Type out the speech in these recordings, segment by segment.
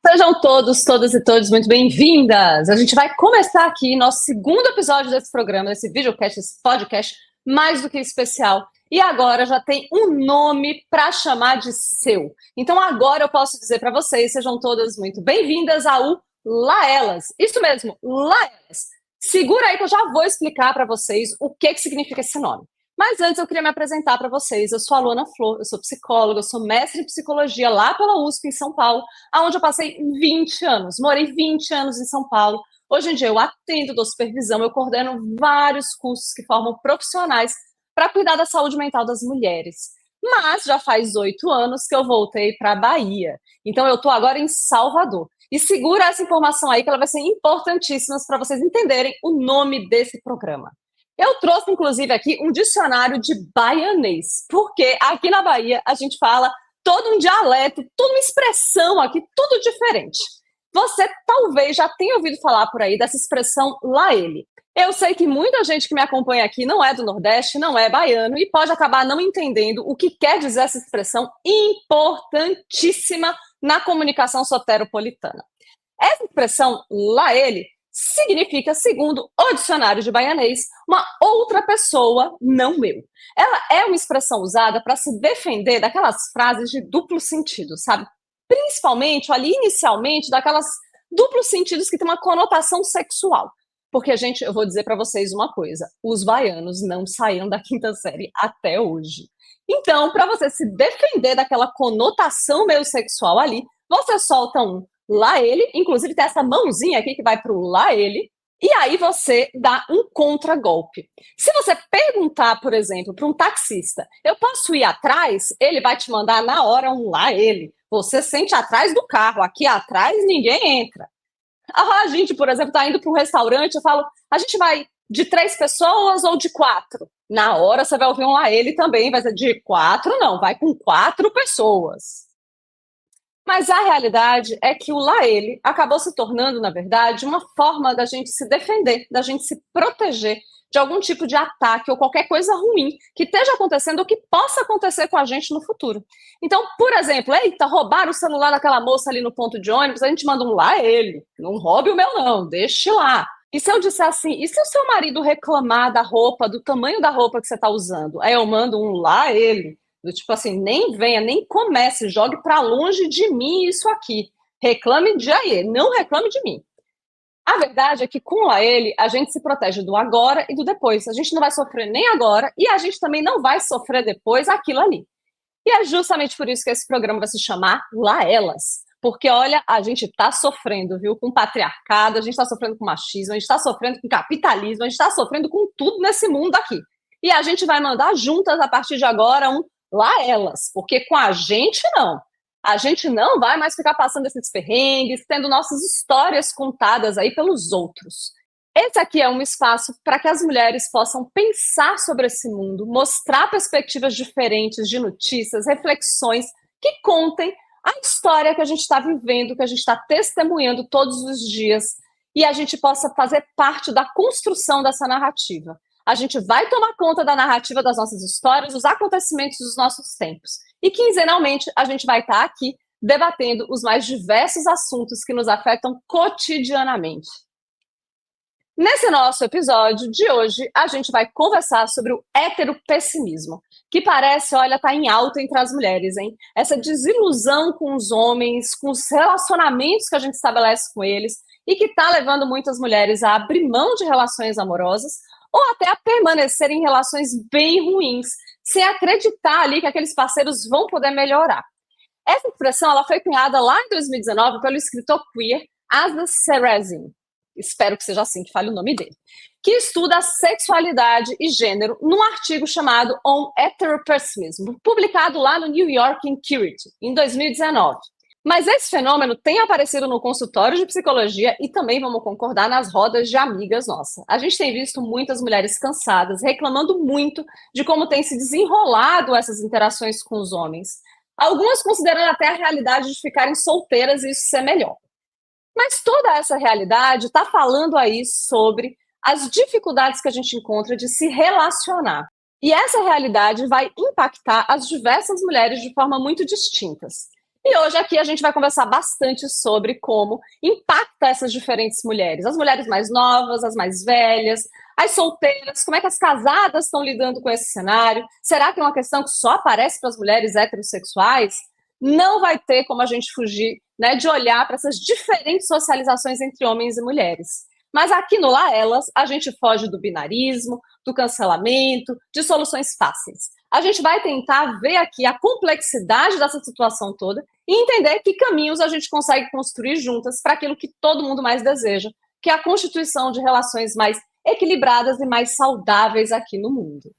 Sejam todos, todas e todos muito bem-vindas! A gente vai começar aqui nosso segundo episódio desse programa, desse videocast, desse podcast mais do que especial. E agora já tem um nome para chamar de seu. Então agora eu posso dizer para vocês, sejam todas muito bem-vindas ao Lá Elas. Isso mesmo, Lá Elas. Segura aí que eu já vou explicar para vocês o que significa esse nome. Mas antes eu queria me apresentar para vocês. Eu sou a Luana Flor, eu sou psicóloga, eu sou mestre em psicologia lá pela USP em São Paulo, onde eu passei 20 anos, morei 20 anos em São Paulo. Hoje em dia eu atendo, dou supervisão, eu coordeno vários cursos que formam profissionais para cuidar da saúde mental das mulheres. Mas já faz 8 anos que eu voltei para a Bahia. Então eu estou agora em Salvador. E segura essa informação aí que ela vai ser importantíssima para vocês entenderem o nome desse programa. Eu trouxe, inclusive, aqui um dicionário de baianês, porque aqui na Bahia a gente fala todo um dialeto, toda uma expressão aqui, tudo diferente. Você talvez já tenha ouvido falar por aí dessa expressão lá ele. Eu sei que muita gente que me acompanha aqui não é do Nordeste, não é baiano e pode acabar não entendendo o que quer dizer essa expressão importantíssima na comunicação soteropolitana. Essa expressão lá ele significa, segundo o dicionário de baianês, uma outra pessoa, não eu. Ela é uma expressão usada para se defender daquelas frases de duplo sentido, sabe? Principalmente, ali inicialmente, daquelas duplos sentidos que tem uma conotação sexual. Porque, gente, eu vou dizer para vocês uma coisa, os baianos não saíram da quinta série até hoje. Então, para você se defender daquela conotação meio sexual ali, você solta um lá ele, inclusive tem essa mãozinha aqui que vai para o lá ele, e aí você dá um contragolpe. Se você perguntar, por exemplo, para um taxista, eu posso ir atrás? Ele vai te mandar na hora um lá ele. Você sente atrás do carro, aqui atrás ninguém entra. A gente, por exemplo, está indo para um restaurante, eu falo, a gente vai de 3 pessoas ou de 4? Na hora você vai ouvir um lá ele também, vai ser de 4 não, vai com 4 pessoas. Mas a realidade é que o lá ele acabou se tornando, na verdade, uma forma da gente se defender, da gente se proteger de algum tipo de ataque ou qualquer coisa ruim que esteja acontecendo ou que possa acontecer com a gente no futuro. Então, por exemplo, eita, roubaram o celular daquela moça ali no ponto de ônibus, a gente manda um lá ele, não roube o meu não, deixe lá. E se eu disser assim, e se o seu marido reclamar da roupa, do tamanho da roupa que você está usando? Aí eu mando um lá ele. Do tipo assim, nem venha, nem comece, jogue para longe de mim isso aqui. Reclame de aí, não reclame de mim. A verdade é que com a ele, a gente se protege do agora e do depois. A gente não vai sofrer nem agora e a gente também não vai sofrer depois aquilo ali. E é justamente por isso que esse programa vai se chamar Lá Elas. Porque, olha, a gente está sofrendo, viu, com patriarcado, a gente está sofrendo com machismo, a gente está sofrendo com capitalismo, a gente está sofrendo com tudo nesse mundo aqui. E a gente vai mandar juntas, a partir de agora, um lá elas, porque com a gente não. A gente não vai mais ficar passando esses perrengues, tendo nossas histórias contadas aí pelos outros. Esse aqui é um espaço para que as mulheres possam pensar sobre esse mundo, mostrar perspectivas diferentes de notícias, reflexões que contem a história que a gente está vivendo, que a gente está testemunhando todos os dias, e a gente possa fazer parte da construção dessa narrativa. A gente vai tomar conta da narrativa das nossas histórias, dos acontecimentos dos nossos tempos. E quinzenalmente a gente vai estar aqui debatendo os mais diversos assuntos que nos afetam cotidianamente. Nesse nosso episódio de hoje, a gente vai conversar sobre o heteropessimismo, que parece, olha, tá em alta entre as mulheres, hein? Essa desilusão com os homens, com os relacionamentos que a gente estabelece com eles e que tá levando muitas mulheres a abrir mão de relações amorosas ou até a permanecer em relações bem ruins, sem acreditar ali que aqueles parceiros vão poder melhorar. Essa expressão ela foi cunhada lá em 2019 pelo escritor queer Asna Serezin, espero que seja assim que fale o nome dele, que estuda a sexualidade e gênero num artigo chamado On Heteropessimism, publicado lá no New York Inquiry, em 2019. Mas esse fenômeno tem aparecido no consultório de psicologia e também, vamos concordar, nas rodas de amigas nossas. A gente tem visto muitas mulheres cansadas, reclamando muito de como tem se desenrolado essas interações com os homens. Algumas considerando até a realidade de ficarem solteiras e isso ser melhor. Mas toda essa realidade está falando aí sobre as dificuldades que a gente encontra de se relacionar. E essa realidade vai impactar as diversas mulheres de forma muito distintas. E hoje aqui a gente vai conversar bastante sobre como impacta essas diferentes mulheres. As mulheres mais novas, as mais velhas, as solteiras, como é que as casadas estão lidando com esse cenário? Será que é uma questão que só aparece para as mulheres heterossexuais? Não vai ter como a gente fugir, né, de olhar para essas diferentes socializações entre homens e mulheres. Mas aqui no Lá Elas, a gente foge do binarismo, do cancelamento, de soluções fáceis. A gente vai tentar ver aqui a complexidade dessa situação toda e entender que caminhos a gente consegue construir juntas para aquilo que todo mundo mais deseja, que é a constituição de relações mais equilibradas e mais saudáveis aqui no mundo.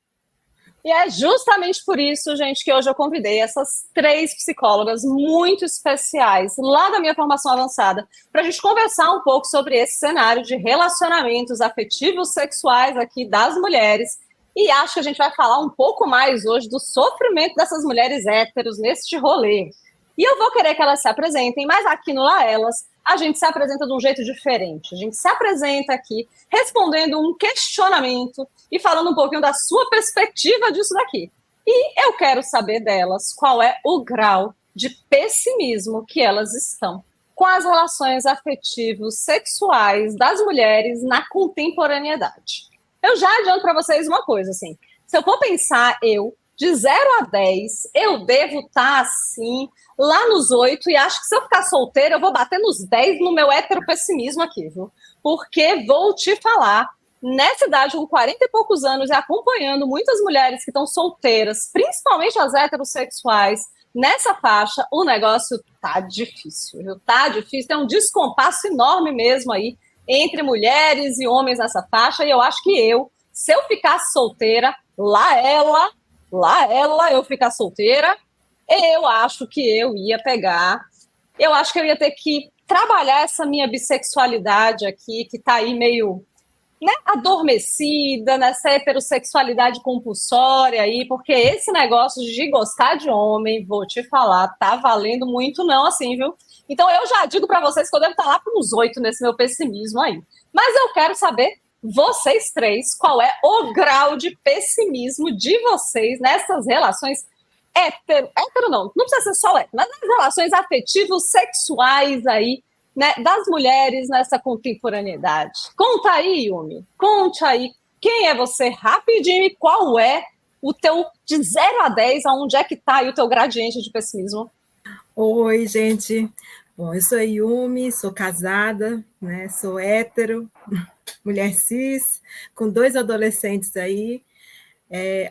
E é justamente por isso, gente, que hoje eu convidei essas 3 psicólogas muito especiais, lá da minha formação avançada, para a gente conversar um pouco sobre esse cenário de relacionamentos afetivos sexuais aqui das mulheres. E acho que a gente vai falar um pouco mais hoje do sofrimento dessas mulheres héteros neste rolê. E eu vou querer que elas se apresentem, mas aqui no Lá Elas, a gente se apresenta de um jeito diferente. A gente se apresenta aqui respondendo um questionamento e falando um pouquinho da sua perspectiva disso daqui. E eu quero saber delas qual é o grau de pessimismo que elas estão com as relações afetivos sexuais das mulheres na contemporaneidade. Eu já adianto para vocês uma coisa, assim, se eu for pensar de 0 a 10, eu devo estar assim, lá nos 8, e acho que se eu ficar solteira, eu vou bater nos 10 no meu heteropessimismo aqui, viu? Porque vou te falar, nessa idade, com 40 e poucos anos, e acompanhando muitas mulheres que estão solteiras, principalmente as heterossexuais, nessa faixa, o negócio tá difícil, viu? Tá difícil, tem um descompasso enorme mesmo aí, entre mulheres e homens nessa faixa, e eu acho que se eu ficasse solteira, lá ela, eu ficar solteira, eu acho que eu ia ter que trabalhar essa minha bissexualidade aqui, que tá aí meio, né, adormecida, nessa heterossexualidade compulsória aí, porque esse negócio de gostar de homem, vou te falar, tá valendo muito não, assim, viu? Então eu já digo para vocês que eu devo estar lá para uns 8 nesse meu pessimismo aí. Mas eu quero saber, vocês 3, qual é o grau de pessimismo de vocês nessas relações hétero não precisa ser só hétero, mas nas relações afetivos sexuais aí, né, das mulheres nessa contemporaneidade. Conta aí, Yumi. Conte aí. Quem é você rapidinho e qual é o teu, de 0 a 10, aonde é que está aí o teu gradiente de pessimismo? Oi, gente. Bom, eu sou a Yumi, sou casada, né? Sou hétero, mulher cis, com 2 adolescentes aí,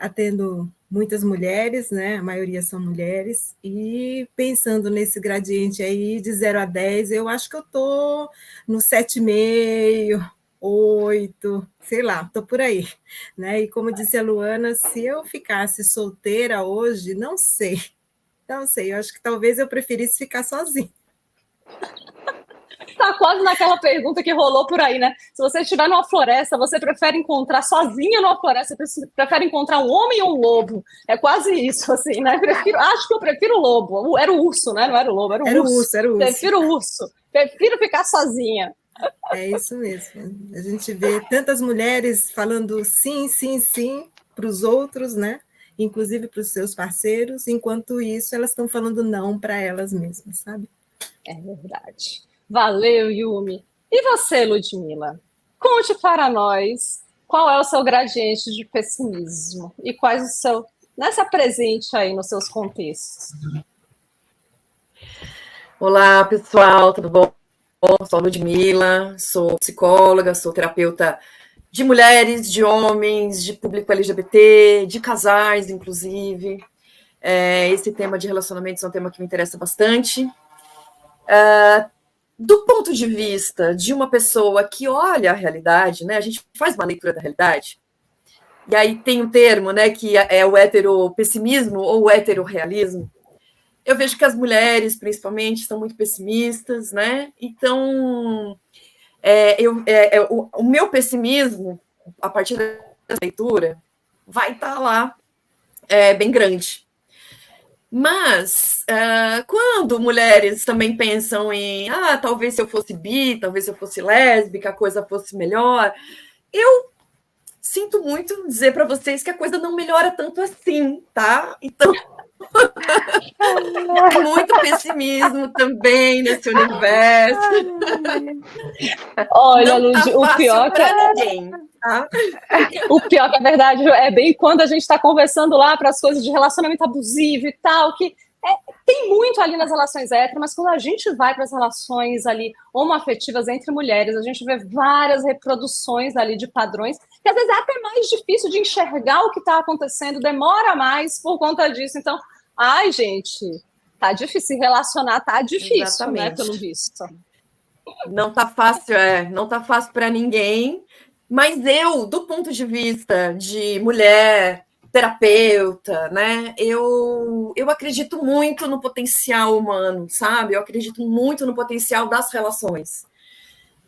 atendo muitas mulheres, né? A maioria são mulheres, e pensando nesse gradiente aí de 0 a 10, eu acho que eu tô no 7,5, 8, sei lá, tô por aí, né? E como disse a Luana, se eu ficasse solteira hoje, não sei, eu acho que talvez eu preferisse ficar sozinha. Tá quase naquela pergunta que rolou por aí, né? Se você estiver numa floresta, você prefere encontrar sozinha numa floresta, você prefere encontrar um homem ou um lobo? É quase isso, assim, né? Acho que eu prefiro o lobo. Era o urso, né? Não era o lobo, era o urso. Era o urso. Prefiro o urso. Prefiro ficar sozinha. É isso mesmo. A gente vê tantas mulheres falando sim, sim, sim para os outros, né? Inclusive para os seus parceiros, enquanto isso elas estão falando não para elas mesmas, sabe? É verdade. Valeu, Yumi. E você, Ludmila? Conte para nós qual é o seu gradiente de pessimismo e quais o seu, nessa presente aí nos seus contextos. Olá, pessoal, tudo bom? Sou a Ludmila, sou psicóloga, sou terapeuta de mulheres, de homens, de público LGBT, de casais, inclusive. Esse tema de relacionamentos é um tema que me interessa bastante. Do ponto de vista de uma pessoa que olha a realidade, né? A gente faz uma leitura da realidade, e aí tem um termo, né, que é o heteropessimismo ou o heterorrealismo. Eu vejo que as mulheres, principalmente, estão muito pessimistas, né? Então, o meu pessimismo, a partir dessa leitura, vai estar lá bem grande. Mas, quando mulheres também pensam em talvez se eu fosse bi, talvez se eu fosse lésbica, a coisa fosse melhor, eu sinto muito dizer para vocês que a coisa não melhora tanto assim, tá? Então, Muito pessimismo também nesse universo. Olha, Lud, o pior que ninguém, tá? O pior que a verdade é bem quando a gente está conversando lá para as coisas de relacionamento abusivo e tal, que tem muito ali nas relações héteras, mas quando a gente vai para as relações ali homoafetivas entre mulheres, a gente vê várias reproduções ali de padrões, que às vezes é até mais difícil de enxergar o que está acontecendo, demora mais por conta disso. Então, ai, gente, tá difícil se relacionar, tá difícil, Exatamente. né, pelo visto. Não tá fácil, não tá fácil para ninguém, mas eu, do ponto de vista de mulher, terapeuta, né? Eu acredito muito no potencial humano, sabe? Eu acredito muito no potencial das relações.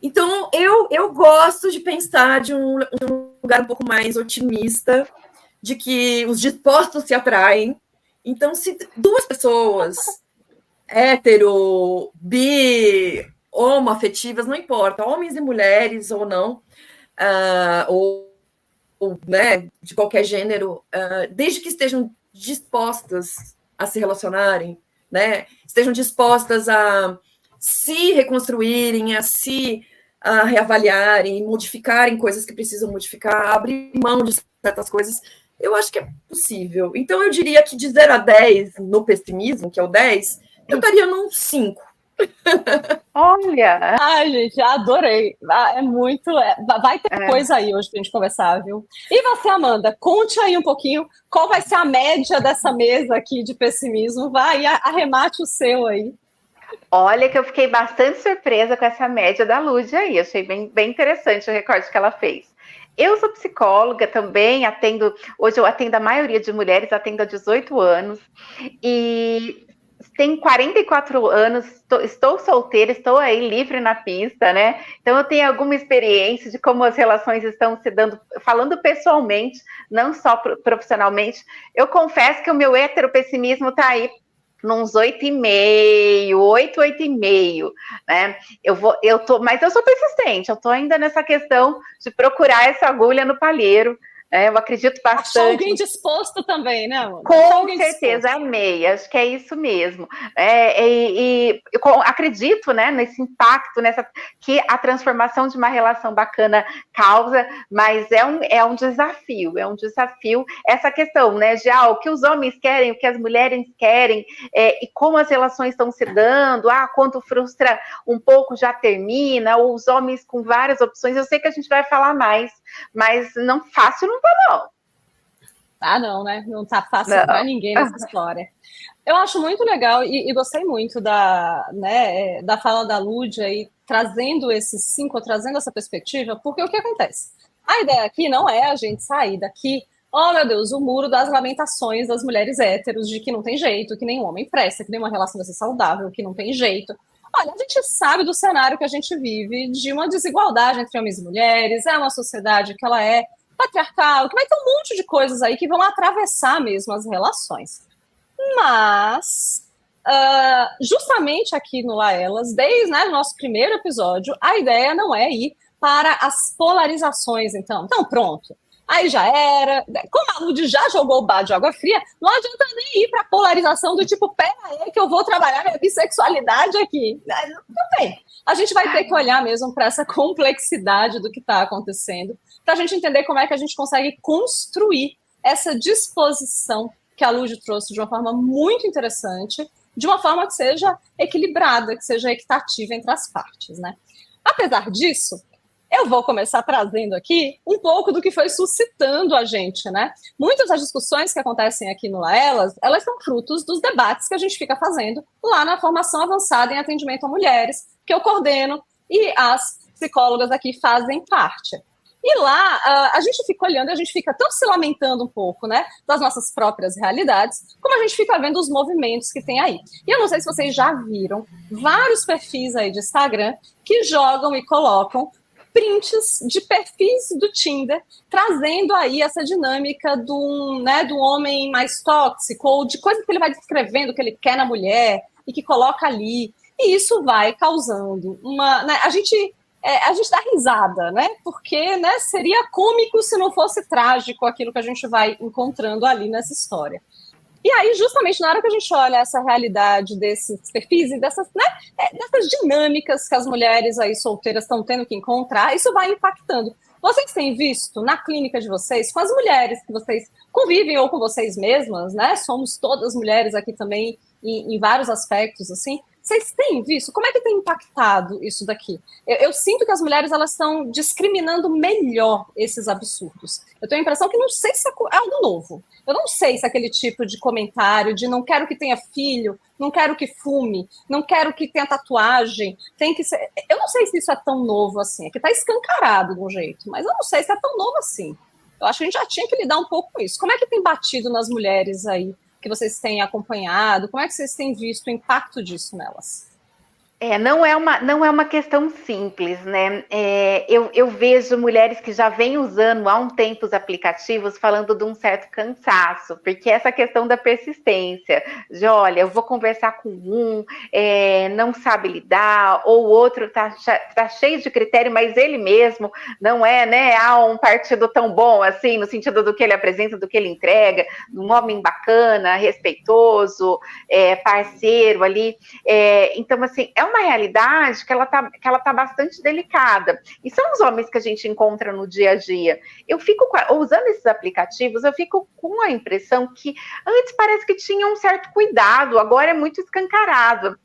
Então, eu gosto de pensar de um lugar um pouco mais otimista, de que os dispostos se atraem. Então, se duas pessoas, hétero, bi, homoafetivas, não importa, homens e mulheres ou não, ou né, de qualquer gênero, desde que estejam dispostas a se relacionarem, né, estejam dispostas a se reconstruírem, a se reavaliarem, modificarem coisas que precisam modificar, abrir mão de certas coisas, eu acho que é possível. Então, eu diria que de 0 a 10 no pessimismo, que é o 10, eu estaria num 5. Olha! Ai, gente, adorei. É muito. Vai ter coisa aí hoje pra gente conversar, viu? E você, Amanda, conte aí um pouquinho qual vai ser a média dessa mesa aqui de pessimismo. Vai, arremate o seu aí. Olha, que eu fiquei bastante surpresa com essa média da Lud aí. Achei bem interessante o recorte que ela fez. Eu sou psicóloga também, hoje eu atendo a maioria de mulheres, atendo há 18 anos, e tenho 44 anos, estou solteira, estou aí livre na pista, né? Então eu tenho alguma experiência de como as relações estão se dando, falando pessoalmente, não só profissionalmente. Eu confesso que o meu heteropessimismo está aí nos 8,5, 8,5, né? Mas eu sou persistente, eu tô ainda nessa questão de procurar essa agulha no palheiro. Eu acredito bastante. Achar alguém disposto também, né, amor? Com certeza, amei. Acho que é isso mesmo. Eu acredito, né, nesse impacto, que a transformação de uma relação bacana causa, mas é um desafio. Essa questão, né, de o que os homens querem, o que as mulheres querem, e como as relações estão se dando, quando frustra um pouco já termina, ou os homens com várias opções. Eu sei que a gente vai falar mais, mas não fácil não tá, não. Não, né? Não tá fácil para ninguém nessa história. Eu acho muito legal e gostei muito da fala da Lud aí, trazendo esses 5, trazendo essa perspectiva, porque o que acontece? A ideia aqui não é a gente sair daqui, oh meu Deus, o muro das lamentações das mulheres héteros, de que não tem jeito, que nenhum homem presta, que nenhuma relação vai ser saudável, que não tem jeito. Olha, a gente sabe do cenário que a gente vive, de uma desigualdade entre homens e mulheres, é uma sociedade que ela é patriarcal, que vai ter um monte de coisas aí que vão atravessar mesmo as relações. Mas, justamente aqui no La Elas, desde o nosso primeiro episódio, a ideia não é ir para as polarizações, então. Então, pronto. Aí já era. Como a Lud já jogou o balde de água fria, não adianta nem ir para a polarização do tipo, pera aí que eu vou trabalhar minha bissexualidade aqui. Não tem. A gente vai ter que olhar mesmo para essa complexidade do que está acontecendo, para a gente entender como é que a gente consegue construir essa disposição que a Lud trouxe de uma forma muito interessante, de uma forma que seja equilibrada, que seja equitativa entre as partes, né? Apesar disso, eu vou começar trazendo aqui um pouco do que foi suscitando a gente, né? Muitas das discussões que acontecem aqui no La Elas, elas são frutos dos debates que a gente fica fazendo lá na formação avançada em atendimento a mulheres, que eu coordeno e as psicólogas aqui fazem parte. E lá, a gente fica olhando e a gente fica tanto se lamentando um pouco, né, das nossas próprias realidades, como a gente fica vendo os movimentos que tem aí. E eu não sei se vocês já viram vários perfis aí de Instagram que jogam e colocam prints de perfis do Tinder, trazendo aí essa dinâmica do homem mais tóxico, ou de coisas que ele vai descrevendo que ele quer na mulher, e que coloca ali. E isso vai causando uma... Né, a gente dá risada, né? Porque, né, seria cômico se não fosse trágico aquilo que a gente vai encontrando ali nessa história. E aí, justamente na hora que a gente olha essa realidade desses perfis e dessas, né, dessas dinâmicas que as mulheres aí solteiras estão tendo que encontrar, isso vai impactando. Vocês têm visto na clínica de vocês, com as mulheres que vocês convivem ou com vocês mesmas, né? Somos todas mulheres aqui também em vários aspectos, assim. Vocês têm visto? Como é que tem impactado isso daqui? Eu sinto que as mulheres elas estão discriminando melhor esses absurdos. Eu tenho a impressão que não sei se é algo novo. Eu não sei se aquele tipo de comentário de não quero que tenha filho, não quero que fume, não quero que tenha tatuagem, tem que ser... Eu não sei se isso é tão novo assim. É que está escancarado de um jeito, mas eu não sei se é tão novo assim. Eu acho que a gente já tinha que lidar um pouco com isso. Como é que tem batido nas mulheres aí que vocês têm acompanhado? Como é que vocês têm visto o impacto disso nelas? Não é uma questão simples, né? Eu vejo mulheres que já vêm usando há um tempo os aplicativos falando de um certo cansaço, porque essa questão da persistência, de olha, eu vou conversar com não sabe lidar, ou o outro tá cheio de critério, mas ele mesmo não é, né? Há um partido tão bom assim, no sentido do que ele apresenta, do que ele entrega, um homem bacana, respeitoso, parceiro ali. Então, assim, é uma realidade que ela tá bastante delicada. E são os homens que a gente encontra no dia a dia. Eu fico, usando esses aplicativos, eu fico com a impressão que antes parece que tinha um certo cuidado, agora é muito escancarado.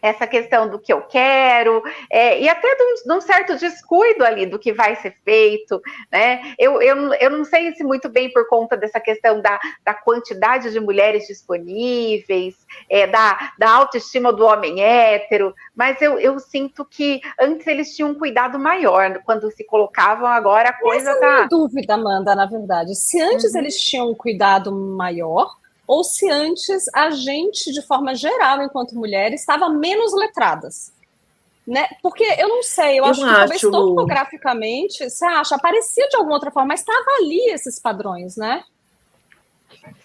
Essa questão do que eu quero, e até de um certo descuido ali do que vai ser feito, né? Eu não sei se muito bem por conta dessa questão da quantidade de mulheres disponíveis, da autoestima do homem hétero, mas eu sinto que antes eles tinham um cuidado maior quando se colocavam, agora a coisa Essa é a minha dúvida, Amanda, na verdade. Se antes eles tinham um cuidado maior, ou se antes a gente, de forma geral, enquanto mulher, estava menos letradas. Né? Porque eu não sei, eu acho que talvez topograficamente, você acha, aparecia de alguma outra forma, mas estava ali esses padrões, né?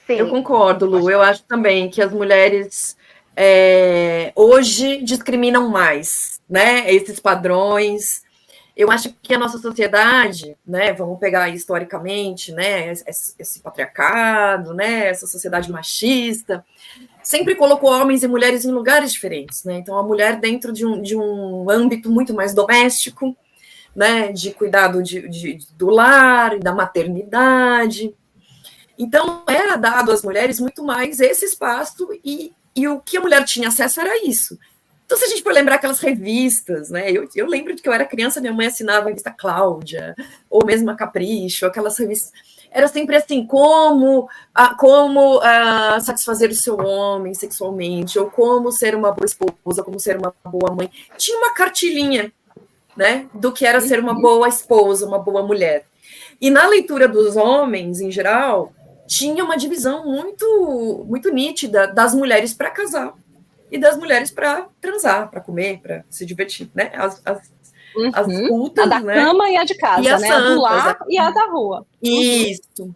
Sim. Eu concordo, Lu. Eu acho também que as mulheres hoje discriminam mais, né? Esses padrões. Eu acho que a nossa sociedade, né, vamos pegar historicamente, né, esse patriarcado, né, essa sociedade machista, sempre colocou homens e mulheres em lugares diferentes, né? Então a mulher dentro de um âmbito muito mais doméstico, né, de cuidado do lar, da maternidade. Então era dado às mulheres muito mais esse espaço e o que a mulher tinha acesso era isso. Então, se a gente for lembrar aquelas revistas, né? Eu lembro de que eu era criança, minha mãe assinava a revista Cláudia, ou mesmo a Capricho, aquelas revistas. Era sempre assim, como satisfazer o seu homem sexualmente, ou como ser uma boa esposa, como ser uma boa mãe. Tinha uma cartilhinha, né? Do que era ser uma boa esposa, uma boa mulher. E na leitura dos homens, em geral, tinha uma divisão muito, muito nítida das mulheres para casar e das mulheres para transar, para comer, para se divertir, né? As putas, a da né? cama e a de casa, e né? A do lar e a da rua. Isso,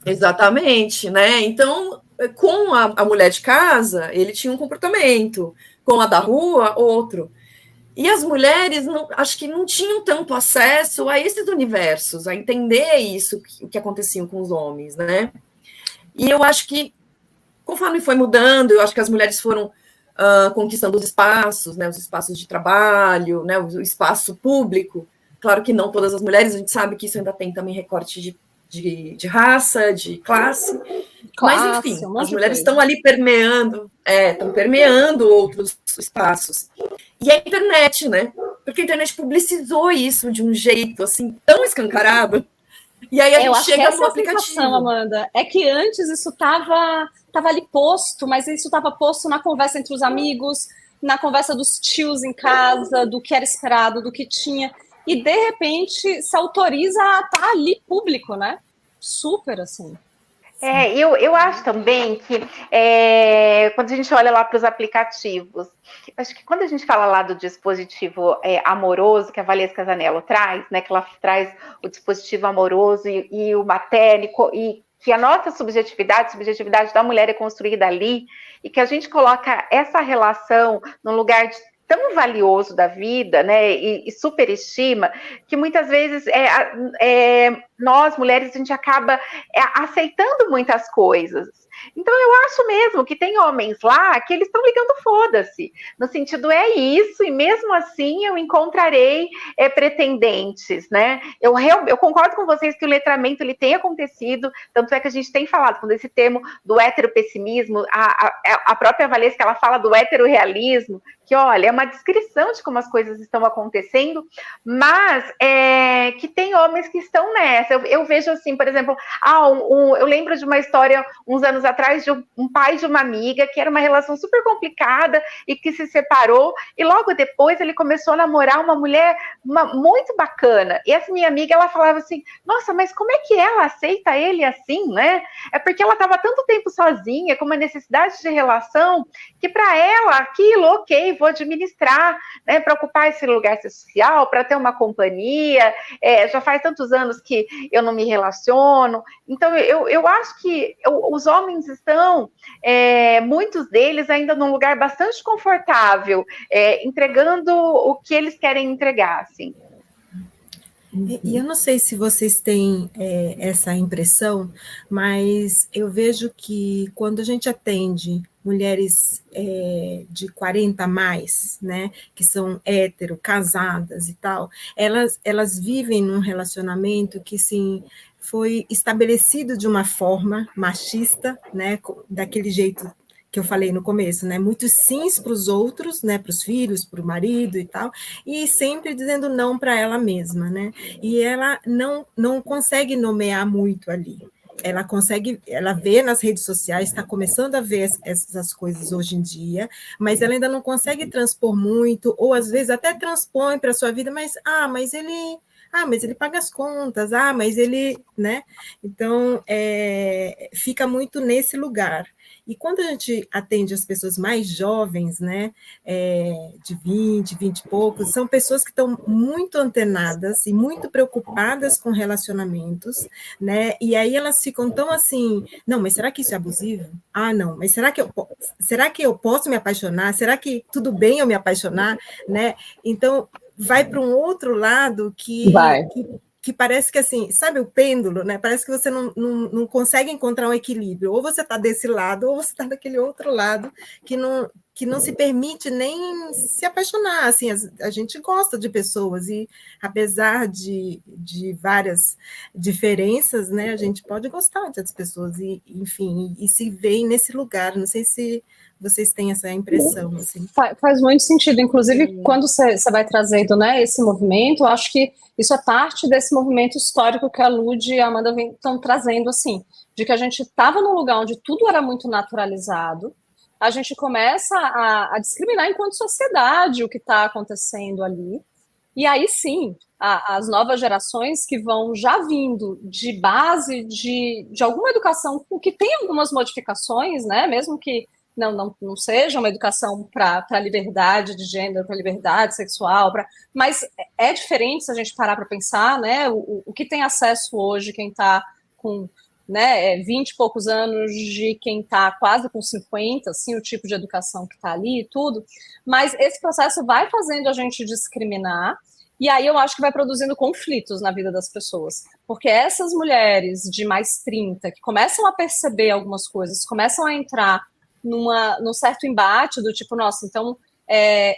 exatamente, né? Então, com a mulher de casa, ele tinha um comportamento, com a da rua, outro. E as mulheres, acho que não tinham tanto acesso a esses universos, a entender isso, o que acontecia com os homens, né? E eu acho que, conforme foi mudando, eu acho que as mulheres foram conquistando os espaços, né, os espaços de trabalho, né, o espaço público. Claro que não todas as mulheres, a gente sabe que isso ainda tem também recorte de raça, de classe, mas enfim, as mulheres estão ali estão permeando outros espaços. E a internet, né? Porque a internet publicizou isso de um jeito assim tão escancarado. E aí a gente chega no aplicativo. Amanda, é que antes isso estava ali posto, mas isso estava posto na conversa entre os amigos, na conversa dos tios em casa, do que era esperado, do que tinha. E, de repente, se autoriza a estar ali público, né? Super, assim. Eu acho também que quando a gente olha lá para os aplicativos, acho que quando a gente fala lá do dispositivo amoroso que a Valesca Casanello traz, né, que ela traz o dispositivo amoroso e o materno, e que a nossa subjetividade da mulher é construída ali, e que a gente coloca essa relação num lugar tão valioso da vida, né, e superestima, que muitas vezes nós, mulheres, a gente acaba aceitando muitas coisas. Então, eu acho mesmo que tem homens lá que eles estão ligando foda-se. No sentido, é isso, e mesmo assim eu encontrarei pretendentes, né? Eu concordo com vocês que o letramento ele tem acontecido, tanto é que a gente tem falado com esse termo do heteropessimismo, a própria Valesca, ela fala do heterorealismo, que, olha, é uma descrição de como as coisas estão acontecendo, mas que tem homens que estão nessa. Eu vejo assim, por exemplo, eu lembro de uma história, uns anos atrás, de um pai de uma amiga, que era uma relação super complicada e que se separou, e logo depois ele começou a namorar uma mulher muito bacana. E essa minha amiga, ela falava assim, nossa, mas como é que ela aceita ele assim, né? É porque ela estava tanto tempo sozinha, com uma necessidade de relação, que para ela, aquilo, ok, vou administrar, né, para ocupar esse lugar social, para ter uma companhia, já faz tantos anos que eu não me relaciono. Então, eu acho que os homens estão, muitos deles, ainda num lugar bastante confortável, entregando o que eles querem entregar, assim. E eu não sei se vocês têm essa impressão, mas eu vejo que quando a gente atende mulheres de 40 a mais, né, que são hétero, casadas e tal, elas vivem num relacionamento que, sim, foi estabelecido de uma forma machista, né, daquele jeito que eu falei no começo, né, muitos sims para os outros, né, para os filhos, para o marido e tal, e sempre dizendo não para ela mesma, né, e ela não consegue nomear muito ali. Ela vê nas redes sociais, está começando a ver essas coisas hoje em dia, mas ela ainda não consegue transpor muito, ou às vezes até transpõe para a sua vida, mas ele paga as contas, mas ele, né? Então, fica muito nesse lugar. E quando a gente atende as pessoas mais jovens, né, de 20 e poucos, são pessoas que estão muito antenadas e muito preocupadas com relacionamentos, né, e aí elas ficam tão assim, não, mas será que isso é abusivo? Não, mas será que eu posso me apaixonar? Será que tudo bem eu me apaixonar? Né? Então, vai para um outro lado que parece que, assim, sabe o pêndulo, né? Parece que você não consegue encontrar um equilíbrio. Ou você está desse lado, ou você está daquele outro lado, que não se permite nem se apaixonar. Assim, a gente gosta de pessoas, e apesar de várias diferenças, né, a gente pode gostar das pessoas, e, enfim, e se vê nesse lugar. Não sei se vocês têm essa impressão. Assim. Faz muito sentido, inclusive, quando você vai trazendo, né, esse movimento, eu acho que isso é parte desse movimento histórico que a Lud e a Amanda estão trazendo, assim, de que a gente estava num lugar onde tudo era muito naturalizado, a gente começa a discriminar enquanto sociedade o que está acontecendo ali, e aí sim, as novas gerações que vão já vindo de base de alguma educação que tem algumas modificações, né, mesmo que não seja uma educação para a liberdade de gênero, para a liberdade sexual, mas é diferente se a gente parar para pensar, né, o que tem acesso hoje, quem está com, né, 20 e poucos anos, de quem está quase com 50, assim, o tipo de educação que está ali e tudo, mas esse processo vai fazendo a gente discriminar, e aí eu acho que vai produzindo conflitos na vida das pessoas, porque essas mulheres de mais 30, que começam a perceber algumas coisas, começam a entrar num certo embate do tipo, nossa, então,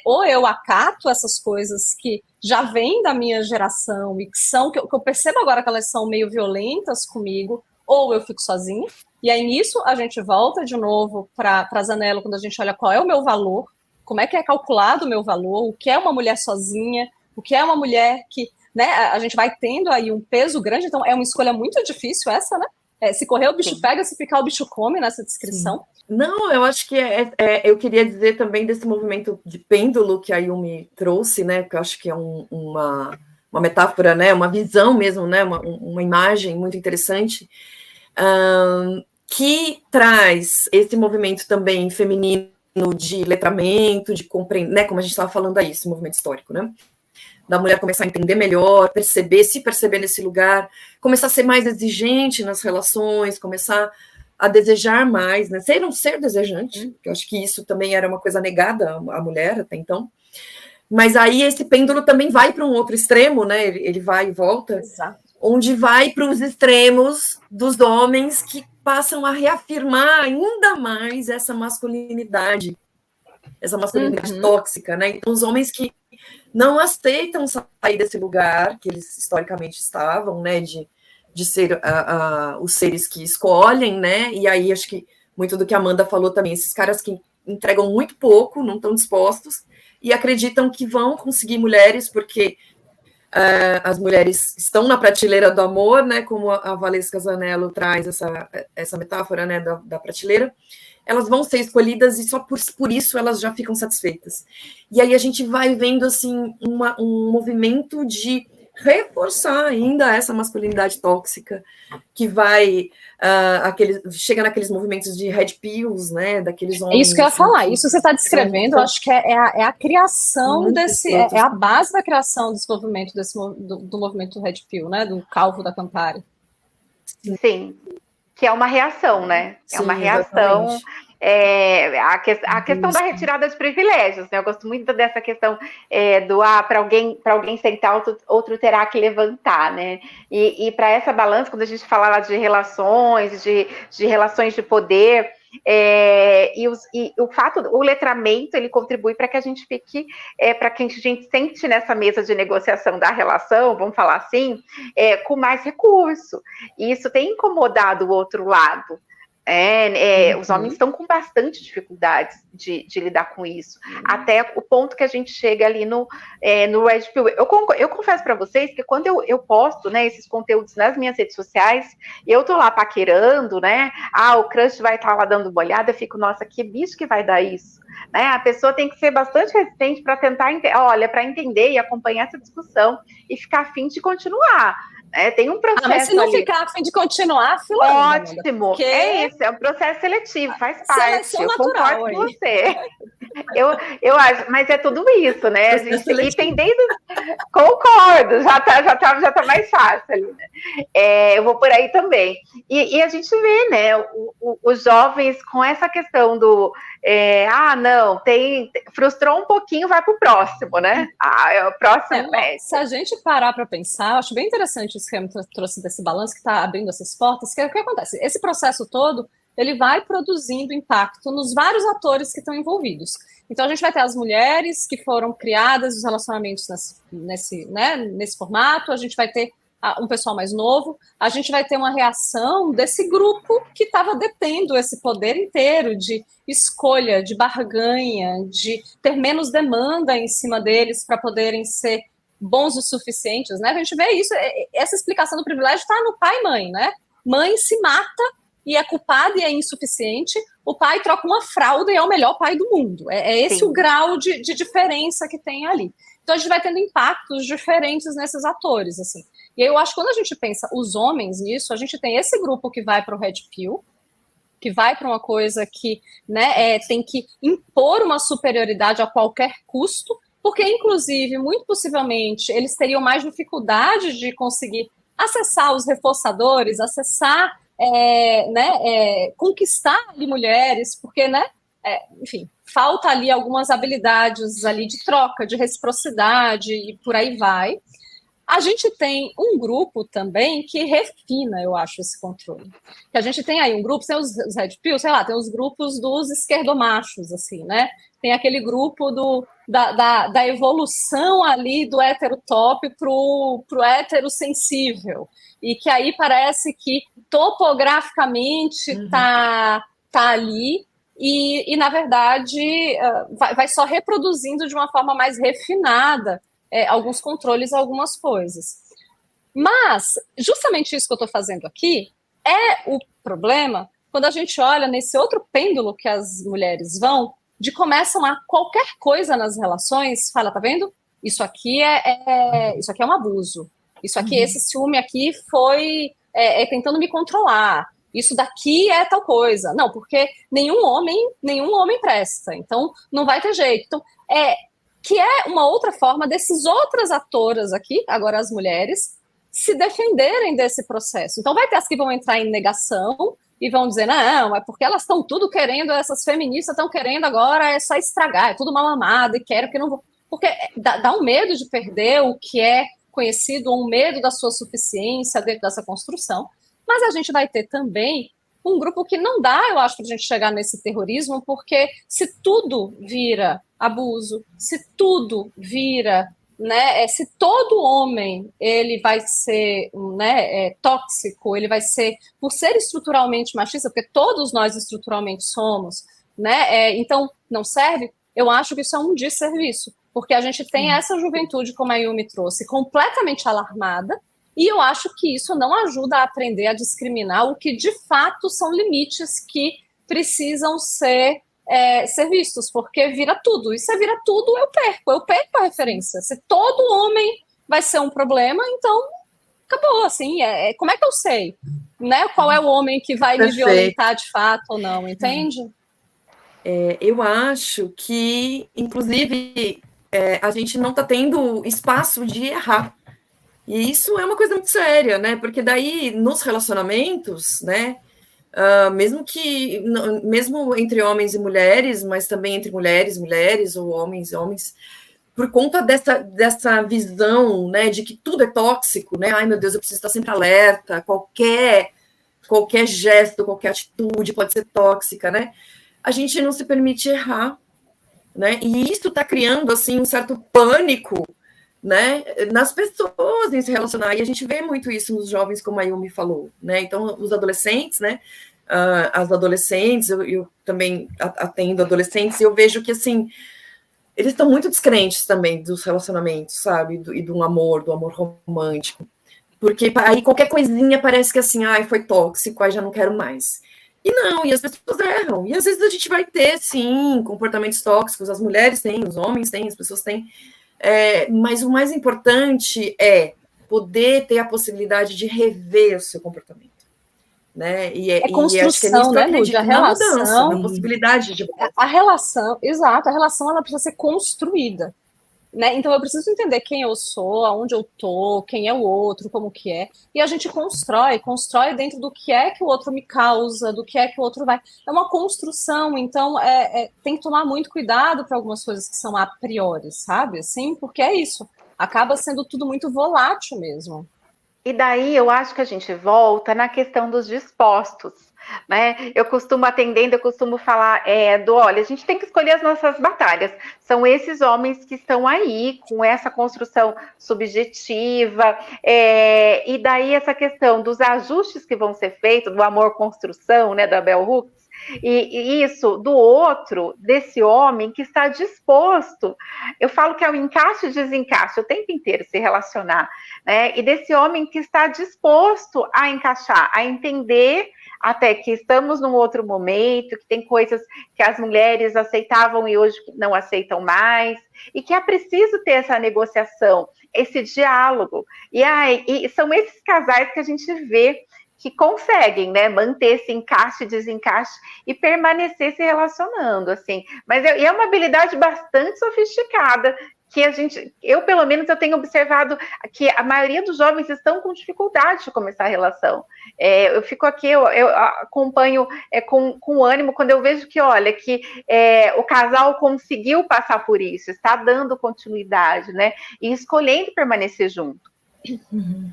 ou eu acato essas coisas que já vêm da minha geração e que eu percebo agora que elas são meio violentas comigo, ou eu fico sozinha, e aí nisso a gente volta de novo para a Zanello, quando a gente olha qual é o meu valor, como é que é calculado o meu valor, o que é uma mulher sozinha, o que é uma mulher que, né, a gente vai tendo aí um peso grande, então é uma escolha muito difícil essa, né? Se correr o bicho pega, se ficar o bicho come nessa descrição. Sim. Não, eu acho que eu queria dizer também desse movimento de pêndulo que a Yumi trouxe, né? Que eu acho que é uma metáfora, né? Uma visão mesmo, né? Uma imagem muito interessante, que traz esse movimento também feminino de letramento, de compreender, né? Como a gente estava falando aí, esse movimento histórico, né? Da mulher começar a entender melhor, se perceber nesse lugar, começar a ser mais exigente nas relações, começar a desejar mais, né? Ser um ser desejante, que eu acho que isso também era uma coisa negada à mulher até então. Mas aí esse pêndulo também vai para um outro extremo, né? Ele vai e volta. Exato. onde vai para os extremos dos homens que passam a reafirmar ainda mais essa masculinidade tóxica, né? Então, os homens que não aceitam sair desse lugar que eles historicamente estavam, né? De ser os seres que escolhem, né? E aí acho que muito do que a Amanda falou também, esses caras que entregam muito pouco, não estão dispostos e acreditam que vão conseguir mulheres porque as mulheres estão na prateleira do amor, né? Como a Valesca Zanello traz essa metáfora, né? Da prateleira, elas vão ser escolhidas e só por isso elas já ficam satisfeitas. E aí a gente vai vendo assim um movimento de reforçar ainda essa masculinidade tóxica que vai chega naqueles movimentos de red pills, né, daqueles homens. É isso que eu ia falar, isso que você está descrevendo, eu acho que é a criação é a base da criação desse movimento, do movimento red pill, né, do Calvo da Campari. Sim, que é uma reação, né? É uma reação. A questão da retirada de privilégios, né? Eu gosto muito dessa questão para alguém sentar, outro terá que levantar, né? E para essa balança, quando a gente fala lá de relações, de relações de poder, o letramento ele contribui para que a gente fique, para que a gente sente nessa mesa de negociação da relação, vamos falar assim, com mais recurso. E isso tem incomodado o outro lado. Os homens estão com bastante dificuldades de lidar com isso, até o ponto que a gente chega ali no Red Pill. Eu confesso para vocês que quando eu posto, né, esses conteúdos nas minhas redes sociais, eu tô lá paquerando, né, o crush vai estar lá dando uma olhada, eu fico, nossa, que bicho que vai dar isso? Né? A pessoa tem que ser bastante resistente para tentar, para entender e acompanhar essa discussão e ficar afim de continuar. Tem um processo. Mas se não ficar a fim de continuar, ótimo. Porque é isso, é um processo seletivo, faz parte. Eu concordo com você. Eu acho, mas é tudo isso, né? A gente e tem desde. Concordo, já tá mais fácil ali, né? Eu vou por aí também. E a gente vê, né, os jovens com essa questão do não, frustrou um pouquinho, vai pro próximo, né? É o próximo médico. Se a gente parar para pensar, eu acho bem interessante isso que a trouxe desse balanço que está abrindo essas portas, que é o que acontece. Esse processo todo, ele vai produzindo impacto nos vários atores que estão envolvidos. Então, a gente vai ter as mulheres que foram criadas, os relacionamentos nesse formato, a gente vai ter um pessoal mais novo, a gente vai ter uma reação desse grupo que estava detendo esse poder inteiro de escolha, de barganha, de ter menos demanda em cima deles para poderem ser bons o suficientes, né? A gente vê isso, essa explicação do privilégio está no pai e mãe, né? Mãe se mata e é culpada e é insuficiente, o pai troca uma fralda e é o melhor pai do mundo. É esse Sim. o grau de diferença que tem ali. Então a gente vai tendo impactos diferentes nesses atores, assim. E aí eu acho que quando a gente pensa os homens nisso, a gente tem esse grupo que vai para o Red Pill, que vai para uma coisa que, né, tem que impor uma superioridade a qualquer custo, porque, inclusive, muito possivelmente, eles teriam mais dificuldade de conseguir acessar os reforçadores, acessar, conquistar ali mulheres, porque, né, enfim, falta ali algumas habilidades ali de troca, de reciprocidade e por aí vai. A gente tem um grupo também que refina, eu acho, esse controle. Que a gente tem aí um grupo, tem os Red Pill, sei lá, tem os grupos dos esquerdomachos, assim, né? Tem aquele grupo da evolução ali do hétero top pro hétero sensível. E que aí parece que topograficamente tá ali e na verdade, vai só reproduzindo de uma forma mais refinada alguns controles, algumas coisas. Mas, justamente isso que eu estou fazendo aqui é o problema quando a gente olha nesse outro pêndulo que as mulheres vão, de começam a qualquer coisa nas relações, fala, tá vendo? Isso aqui isso aqui é um abuso. Isso aqui, esse ciúme aqui foi tentando me controlar. Isso daqui é tal coisa. Não, porque nenhum homem presta. Então, não vai ter jeito. Então, que é uma outra forma desses outras atoras aqui, agora as mulheres, se defenderem desse processo. Então vai ter as que vão entrar em negação e vão dizer, não, é porque elas estão tudo querendo, essas feministas estão querendo agora só estragar, é tudo mal amado e quero que não vou. Porque dá um medo de perder o que é conhecido, ou um medo da sua suficiência dentro dessa construção, mas a gente vai ter também um grupo que não dá, eu acho, para a gente chegar nesse terrorismo, porque se tudo vira abuso, se tudo vira, né, se todo homem ele vai ser, né, tóxico, ele vai ser, por ser estruturalmente machista, porque todos nós estruturalmente somos, né, então não serve, eu acho que isso é um desserviço, porque a gente tem essa juventude, como a Yumi trouxe, completamente alarmada, e eu acho que isso não ajuda a aprender a discriminar o que de fato são limites que precisam ser vistos, porque vira tudo. E se vira tudo, eu perco a referência. Se todo homem vai ser um problema, então acabou, assim. Como é que eu sei? Né? Qual é o homem que vai me violentar de fato ou não, entende? Eu acho que, inclusive, a gente não está tendo espaço de errar. E isso é uma coisa muito séria, né? Porque daí, nos relacionamentos, né? Mesmo entre homens e mulheres, mas também entre mulheres, mulheres, ou homens, homens, por conta dessa visão, né, de que tudo é tóxico, né? Ai, meu Deus, eu preciso estar sempre alerta, qualquer gesto, qualquer atitude pode ser tóxica, né? A gente não se permite errar, né? E isso está criando, assim, um certo pânico, né, nas pessoas em se relacionar, e a gente vê muito isso nos jovens, como a Yumi falou, né, então os adolescentes, né, as adolescentes, eu também atendo adolescentes, e eu vejo que, assim, eles estão muito descrentes também dos relacionamentos, sabe, e do amor romântico, porque aí qualquer coisinha parece que, assim, ai, foi tóxico, aí já não quero mais. E não, e as pessoas erram, e às vezes a gente vai ter, sim, comportamentos tóxicos, as mulheres têm, os homens têm, as pessoas têm, mas o mais importante é poder ter a possibilidade de rever o seu comportamento, né? É construção, acho que é nisso que eu acredito, né, Lúdia? na mudança, na possibilidade de mudança. A relação, exato, a relação ela precisa ser construída, né? Então eu preciso entender quem eu sou, aonde eu tô, quem é o outro, como que é, e a gente constrói dentro do que é que o outro me causa, do que é que o outro vai. É uma construção, então tem que tomar muito cuidado para algumas coisas que são a priori, sabe? Assim, porque é isso. Acaba sendo tudo muito volátil mesmo. E daí eu acho que a gente volta na questão dos dispostos, né? Eu costumo falar olha, a gente tem que escolher as nossas batalhas. São esses homens que estão aí com essa construção subjetiva, e daí essa questão dos ajustes que vão ser feitos, do amor-construção, né, da Bell Hooks, e isso do outro, desse homem que está disposto, eu falo que é o encaixe e desencaixe o tempo inteiro, se relacionar, né? E desse homem que está disposto a encaixar, a entender até que estamos num outro momento, que tem coisas que as mulheres aceitavam e hoje não aceitam mais, e que é preciso ter essa negociação, esse diálogo. E são esses casais que a gente vê que conseguem, né, manter esse encaixe e desencaixe e permanecer se relacionando, assim. Mas é uma habilidade bastante sofisticada que eu pelo menos eu tenho observado que a maioria dos jovens estão com dificuldade de começar a relação. Eu fico aqui, eu acompanho com ânimo quando eu vejo que, olha, que o casal conseguiu passar por isso, está dando continuidade, né, e escolhendo permanecer junto. Uhum.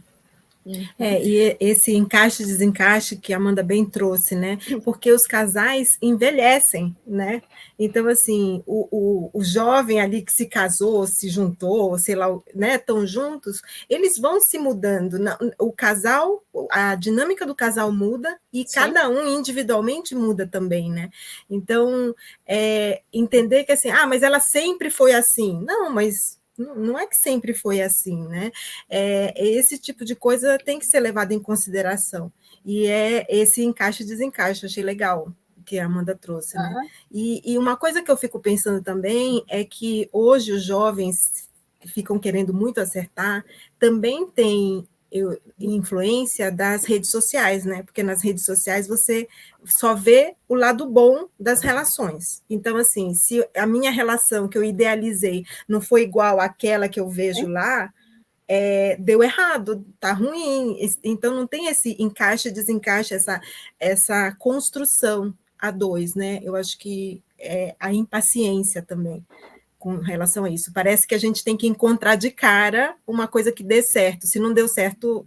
E esse encaixe e desencaixe que a Amanda bem trouxe, né? Porque os casais envelhecem, né? Então, assim, o jovem ali que se casou, se juntou, sei lá, né, estão juntos, eles vão se mudando. O casal, a dinâmica do casal muda e Sim. Cada um individualmente muda também, né? Então, entender que assim, mas ela sempre foi assim. Não, mas não é que sempre foi assim, né? Esse tipo de coisa tem que ser levado em consideração. E esse encaixe e desencaixe, achei legal que a Amanda trouxe, né? E uma coisa que eu fico pensando também é que hoje os jovens que ficam querendo muito acertar também têm influência das redes sociais, né? Porque nas redes sociais você só vê o lado bom das relações. Então, assim, se a minha relação que eu idealizei não foi igual àquela que eu vejo lá, deu errado, tá ruim. Então, não tem esse encaixe e desencaixe, essa construção a dois, né? Eu acho que a impaciência também. com relação a isso. Parece que a gente tem que encontrar de cara uma coisa que dê certo. Se não deu certo,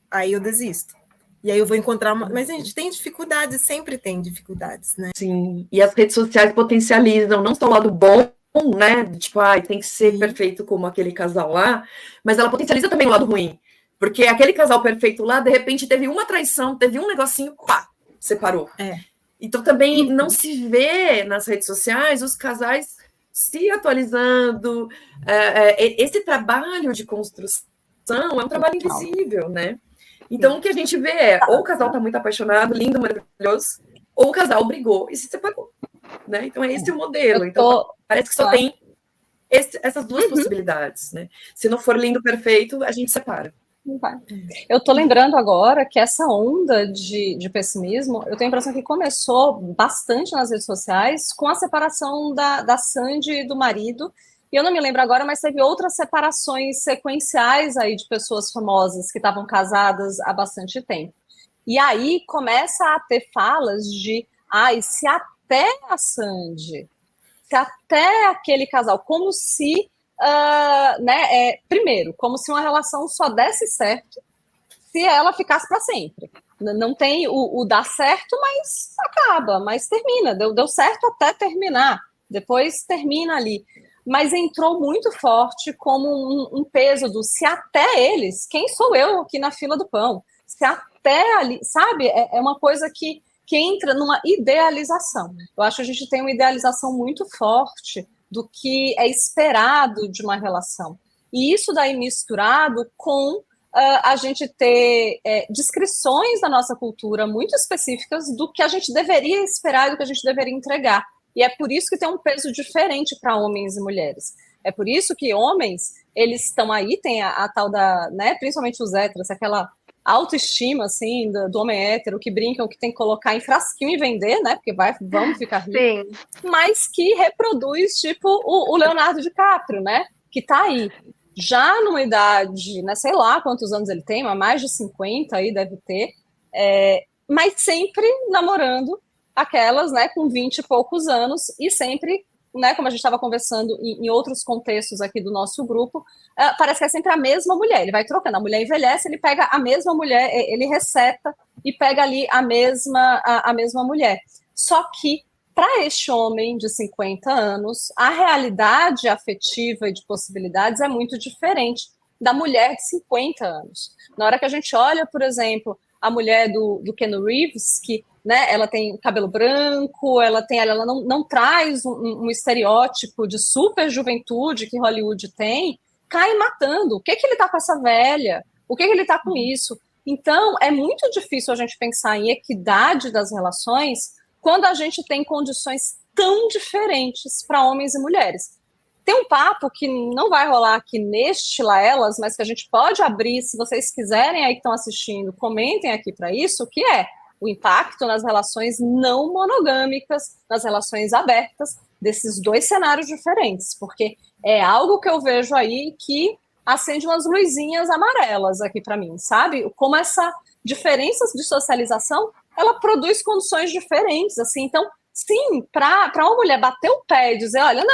aí eu desisto. E aí eu vou encontrar uma... Mas a gente tem dificuldades, sempre tem dificuldades, né? Sim, e as redes sociais potencializam não só o lado bom, né? Tipo, tem que ser perfeito como aquele casal lá, mas ela potencializa também o lado ruim. Porque aquele casal perfeito lá, de repente, teve uma traição, teve um negocinho, pá, separou. Então também não se vê nas redes sociais os casais se atualizando. Esse trabalho de construção é um trabalho invisível, né? Então, o que a gente vê é ou o casal está muito apaixonado, lindo, maravilhoso, ou o casal brigou e se separou, né? Então, é esse o modelo. Então, parece que só tem essas duas possibilidades, né? Se não for lindo, perfeito, a gente separa. Eu tô lembrando agora que essa onda de pessimismo, eu tenho a impressão que começou bastante nas redes sociais com a separação da Sandy e do marido. E eu não me lembro agora, mas teve outras separações sequenciais aí de pessoas famosas que estavam casadas há bastante tempo. E aí começa a ter falas de, se até a Sandy, se até aquele casal, como se, primeiro, como se uma relação só desse certo se ela ficasse para sempre. Não tem o dar certo, mas acaba, mas termina, deu certo até terminar, depois termina ali. Mas entrou muito forte como um peso do se até eles, quem sou eu aqui na fila do pão? Se até ali, sabe? É uma coisa que entra numa idealização. Eu acho que a gente tem uma idealização muito forte do que é esperado de uma relação. E isso daí misturado com a gente ter descrições da nossa cultura muito específicas do que a gente deveria esperar e do que a gente deveria entregar. E é por isso que tem um peso diferente para homens e mulheres. É por isso que homens, eles estão aí, tem a tal da, né, principalmente os héteros, aquela autoestima, assim, do homem hétero, que brincam que tem que colocar em frasquinho e vender, né, porque vamos ficar ricos, mas que reproduz, tipo, o Leonardo DiCaprio, né, que tá aí, já numa idade, né, sei lá quantos anos ele tem, mas mais de 50 aí deve ter, mas sempre namorando aquelas, né, com 20 e poucos anos, e sempre, né, como a gente estava conversando em outros contextos aqui do nosso grupo, parece que é sempre a mesma mulher, ele vai trocando, a mulher envelhece, ele pega a mesma mulher, ele reseta e pega ali a mesma mulher. Só que, para este homem de 50 anos, a realidade afetiva e de possibilidades é muito diferente da mulher de 50 anos. Na hora que a gente olha, por exemplo, a mulher do Keanu Reeves, que, né, ela tem cabelo branco, ela não traz um estereótipo de super juventude que Hollywood tem, cai matando. O que ele tá com essa velha? O que ele tá com isso? Então, é muito difícil a gente pensar em equidade das relações quando a gente tem condições tão diferentes para homens e mulheres. Tem um papo que não vai rolar aqui neste Lá Elas, mas que a gente pode abrir, se vocês quiserem aí que estão assistindo, comentem aqui para isso, que é o impacto nas relações não monogâmicas, nas relações abertas, desses dois cenários diferentes, porque é algo que eu vejo aí que acende umas luzinhas amarelas aqui para mim, sabe? Como essa diferença de socialização, ela produz condições diferentes, assim. Então, sim, para uma mulher bater o pé e dizer, olha,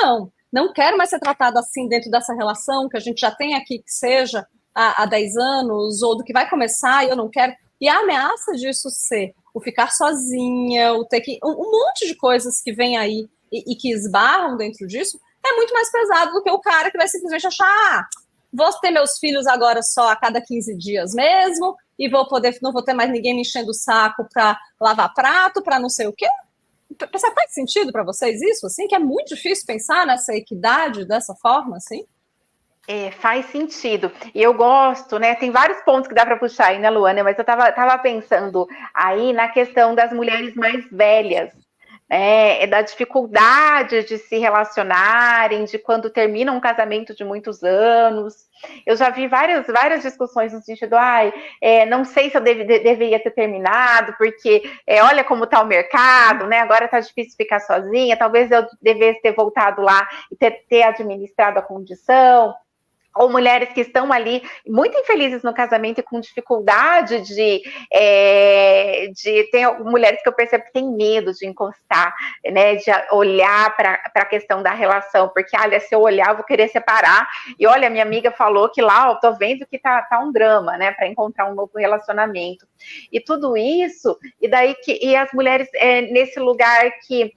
não quero mais ser tratada assim dentro dessa relação que a gente já tem aqui, que seja há 10 anos, ou do que vai começar e eu não quero. E a ameaça disso ser o ficar sozinha, o ter que... Um monte de coisas que vem aí e que esbarram dentro disso, é muito mais pesado do que o cara que vai simplesmente achar, vou ter meus filhos agora só a cada 15 dias mesmo, e não vou ter mais ninguém me enchendo o saco para lavar prato, para não sei o quê. Faz sentido para vocês isso, assim, que é muito difícil pensar nessa equidade dessa forma, assim? Faz sentido. E eu gosto, né? Tem vários pontos que dá para puxar aí, né, Luana? Mas eu tava pensando aí na questão das mulheres mais velhas, né? Da dificuldade de se relacionarem, de quando termina um casamento de muitos anos. Eu já vi várias discussões no sentido, não sei se eu deveria ter terminado, porque olha como está o mercado, né? Agora está difícil ficar sozinha, talvez eu devesse ter voltado lá e ter administrado a condição. ou mulheres que estão ali muito infelizes no casamento e com dificuldade tem mulheres que eu percebo que têm medo de encostar, né, de olhar para a questão da relação, porque, olha, se eu olhar, eu vou querer separar, e olha, minha amiga falou que lá, ó, tô vendo que tá um drama, né, para encontrar um novo relacionamento, e tudo isso, e as mulheres nesse lugar que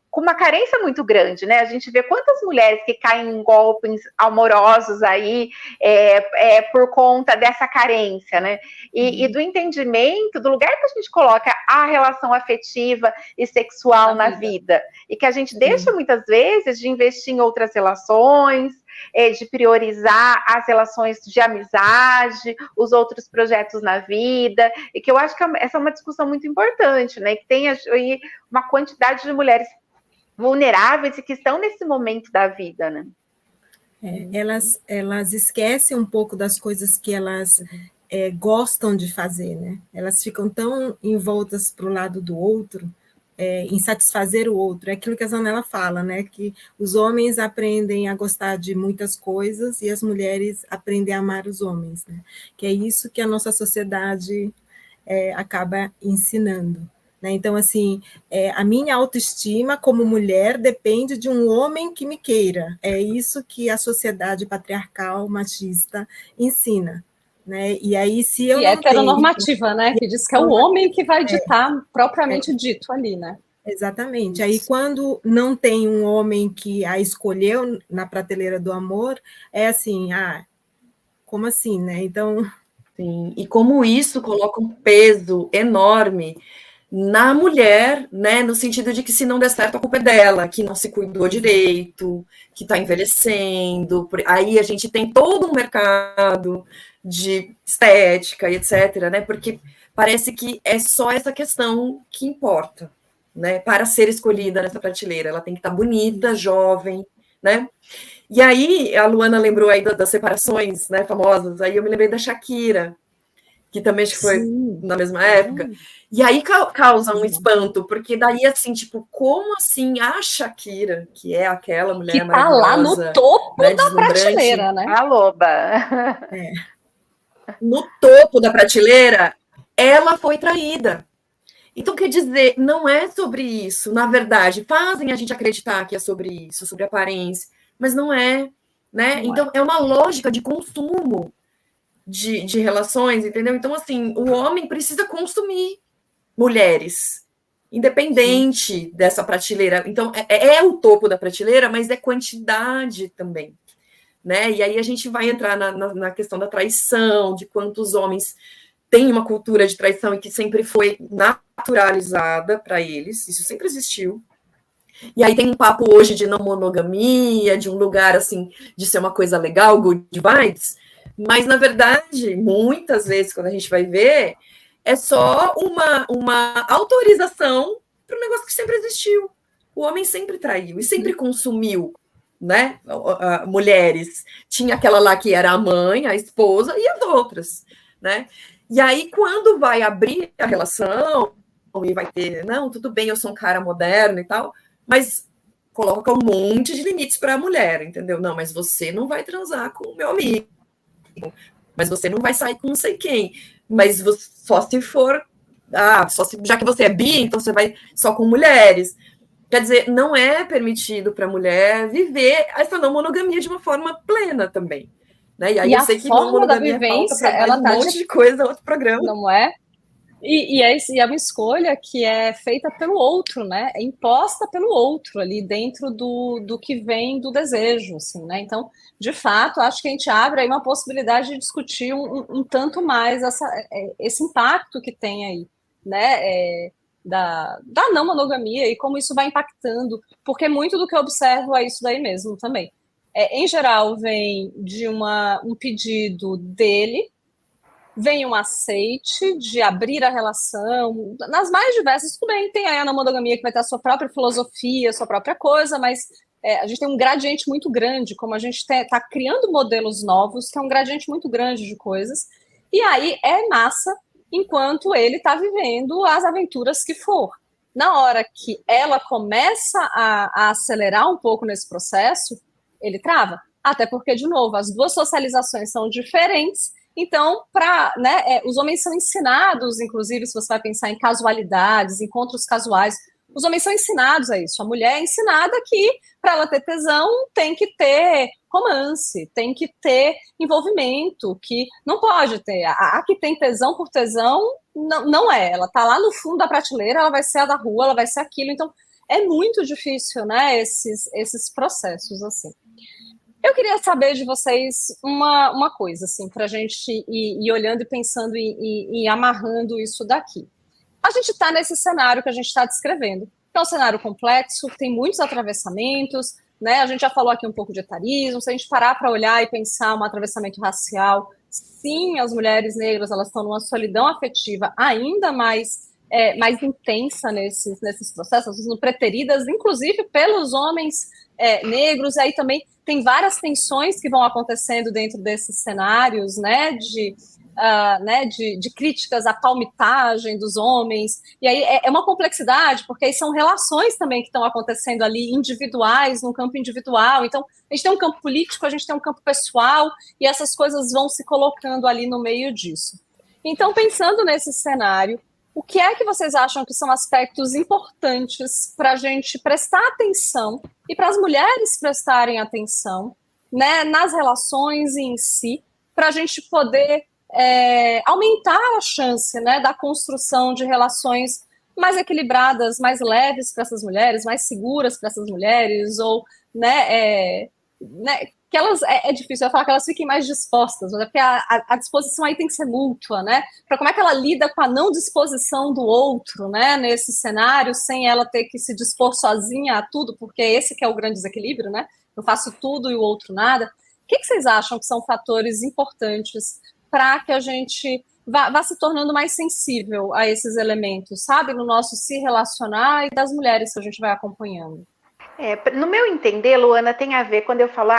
com uma carência muito grande, né? A gente vê quantas mulheres que caem em golpes amorosos aí por conta dessa carência, né? E do entendimento, do lugar que a gente coloca a relação afetiva e sexual na vida. E que a gente deixa muitas vezes de investir em outras relações, de priorizar as relações de amizade, os outros projetos na vida, e que eu acho que essa é uma discussão muito importante, né? Que tem aí uma quantidade de mulheres vulneráveis e que estão nesse momento da vida, né? Elas esquecem um pouco das coisas que elas gostam de fazer, né? Elas ficam tão envoltas para o lado do outro, em satisfazer o outro. É aquilo que a Zanella fala, né? Que os homens aprendem a gostar de muitas coisas e as mulheres aprendem a amar os homens, né? Que é isso que a nossa sociedade acaba ensinando. Então, assim, a minha autoestima como mulher depende de um homem que me queira. É isso que a sociedade patriarcal, machista, ensina. Né? E aí, se eu não heteronormativa, né? Que diz que é o homem que vai ditar propriamente dito ali, né? Exatamente. Aí, quando não tem um homem que a escolheu na prateleira do amor, é assim, como assim, né? Então... Sim, e como isso coloca um peso enorme na mulher, né, no sentido de que se não der certo a culpa é dela, que não se cuidou direito, que está envelhecendo, aí a gente tem todo um mercado de estética e etc, né, porque parece que é só essa questão que importa, né, para ser escolhida nessa prateleira, ela tem que estar bonita, jovem, né, e aí a Luana lembrou aí das separações, né, famosas, aí eu me lembrei da Shakira, que também acho que foi na mesma época, e aí causa um espanto, porque daí, assim, tipo, como assim a Shakira, que é aquela mulher que tá lá no topo, né, da prateleira, né? A loba. No topo da prateleira, ela foi traída. Então, quer dizer, não é sobre isso, na verdade, fazem a gente acreditar que é sobre isso, sobre aparência, mas não é, né? Então, é uma lógica de consumo de relações, entendeu? Então, assim, o homem precisa consumir mulheres, independente dessa prateleira. Então, é o topo da prateleira, mas é quantidade também, né? E aí a gente vai entrar na questão da traição, de quantos homens têm uma cultura de traição e que sempre foi naturalizada para eles, isso sempre existiu. E aí tem um papo hoje de não monogamia, de um lugar, assim, de ser uma coisa legal, good vibes, mas, na verdade, muitas vezes, quando a gente vai ver, é só uma autorização para um negócio que sempre existiu. O homem sempre traiu e sempre consumiu, né? Mulheres. Tinha aquela lá que era a mãe, a esposa e as outras, né? E aí, quando vai abrir a relação, e vai ter, não, tudo bem, eu sou um cara moderno e tal, mas coloca um monte de limites para a mulher, entendeu? Não, mas você não vai transar com o meu amigo, mas você não vai sair com não sei quem, mas só se for, já que você é bi, então você vai só com mulheres. Quer dizer, não é permitido para a mulher viver essa não monogamia de uma forma plena também, né? E aí eu sei que não monogamia da vivência, ela tá um monte de coisa, outro programa. Não é? E é uma escolha que é feita pelo outro, né? É imposta pelo outro ali dentro do que vem do desejo, assim, né? Então, de fato, acho que a gente abre aí uma possibilidade de discutir um tanto mais esse impacto que tem aí, né? Da não monogamia e como isso vai impactando, porque muito do que eu observo é isso daí mesmo também. Em geral, vem de um pedido dele, vem um aceite de abrir a relação, nas mais diversas, tudo bem, tem aí a não monogamia que vai ter a sua própria filosofia, a sua própria coisa, mas a gente tem um gradiente muito grande, como a gente está criando modelos novos, que é um gradiente muito grande de coisas, e aí é massa enquanto ele está vivendo as aventuras que for. Na hora que ela começa a acelerar um pouco nesse processo, ele trava. Até porque, de novo, as duas socializações são diferentes. Então, os homens são ensinados, inclusive, se você vai pensar em casualidades, encontros casuais, os homens são ensinados a isso. A mulher é ensinada que, para ela ter tesão, tem que ter romance, tem que ter envolvimento, que não pode ter. A que tem tesão por tesão, não é. Ela está lá no fundo da prateleira, ela vai ser a da rua, ela vai ser aquilo. Então, é muito difícil, né, esses processos, assim. Eu queria saber de vocês uma coisa, assim, para a gente ir olhando e pensando e amarrando isso daqui. A gente está nesse cenário que a gente está descrevendo, que é um cenário complexo, que tem muitos atravessamentos, né? A gente já falou aqui um pouco de etarismo. Se a gente parar para olhar e pensar um atravessamento racial, sim, as mulheres negras, elas estão numa solidão afetiva ainda mais intensa nesses processos, sendo preteridas, inclusive pelos homens negros. E aí também tem várias tensões que vão acontecendo dentro desses cenários, né, de críticas à palmitagem dos homens, e aí é uma complexidade, porque aí são relações também que estão acontecendo ali, individuais, num campo individual. Então, a gente tem um campo político, a gente tem um campo pessoal, e essas coisas vão se colocando ali no meio disso. Então, pensando nesse cenário, o que é que vocês acham que são aspectos importantes para a gente prestar atenção e para as mulheres prestarem atenção, né, nas relações em si, para a gente poder aumentar a chance, né, da construção de relações mais equilibradas, mais leves para essas mulheres, mais seguras para essas mulheres, ou que elas, é difícil eu falar que elas fiquem mais dispostas, mas é porque a disposição aí tem que ser mútua, né? Para como é que ela lida com a não disposição do outro, né, nesse cenário, sem ela ter que se dispor sozinha a tudo, porque esse que é o grande desequilíbrio, né? Eu faço tudo e o outro nada. O que vocês acham que são fatores importantes para que a gente vá se tornando mais sensível a esses elementos, sabe? No nosso se relacionar e das mulheres que a gente vai acompanhando. No meu entender, Luana, tem a ver, quando eu falo,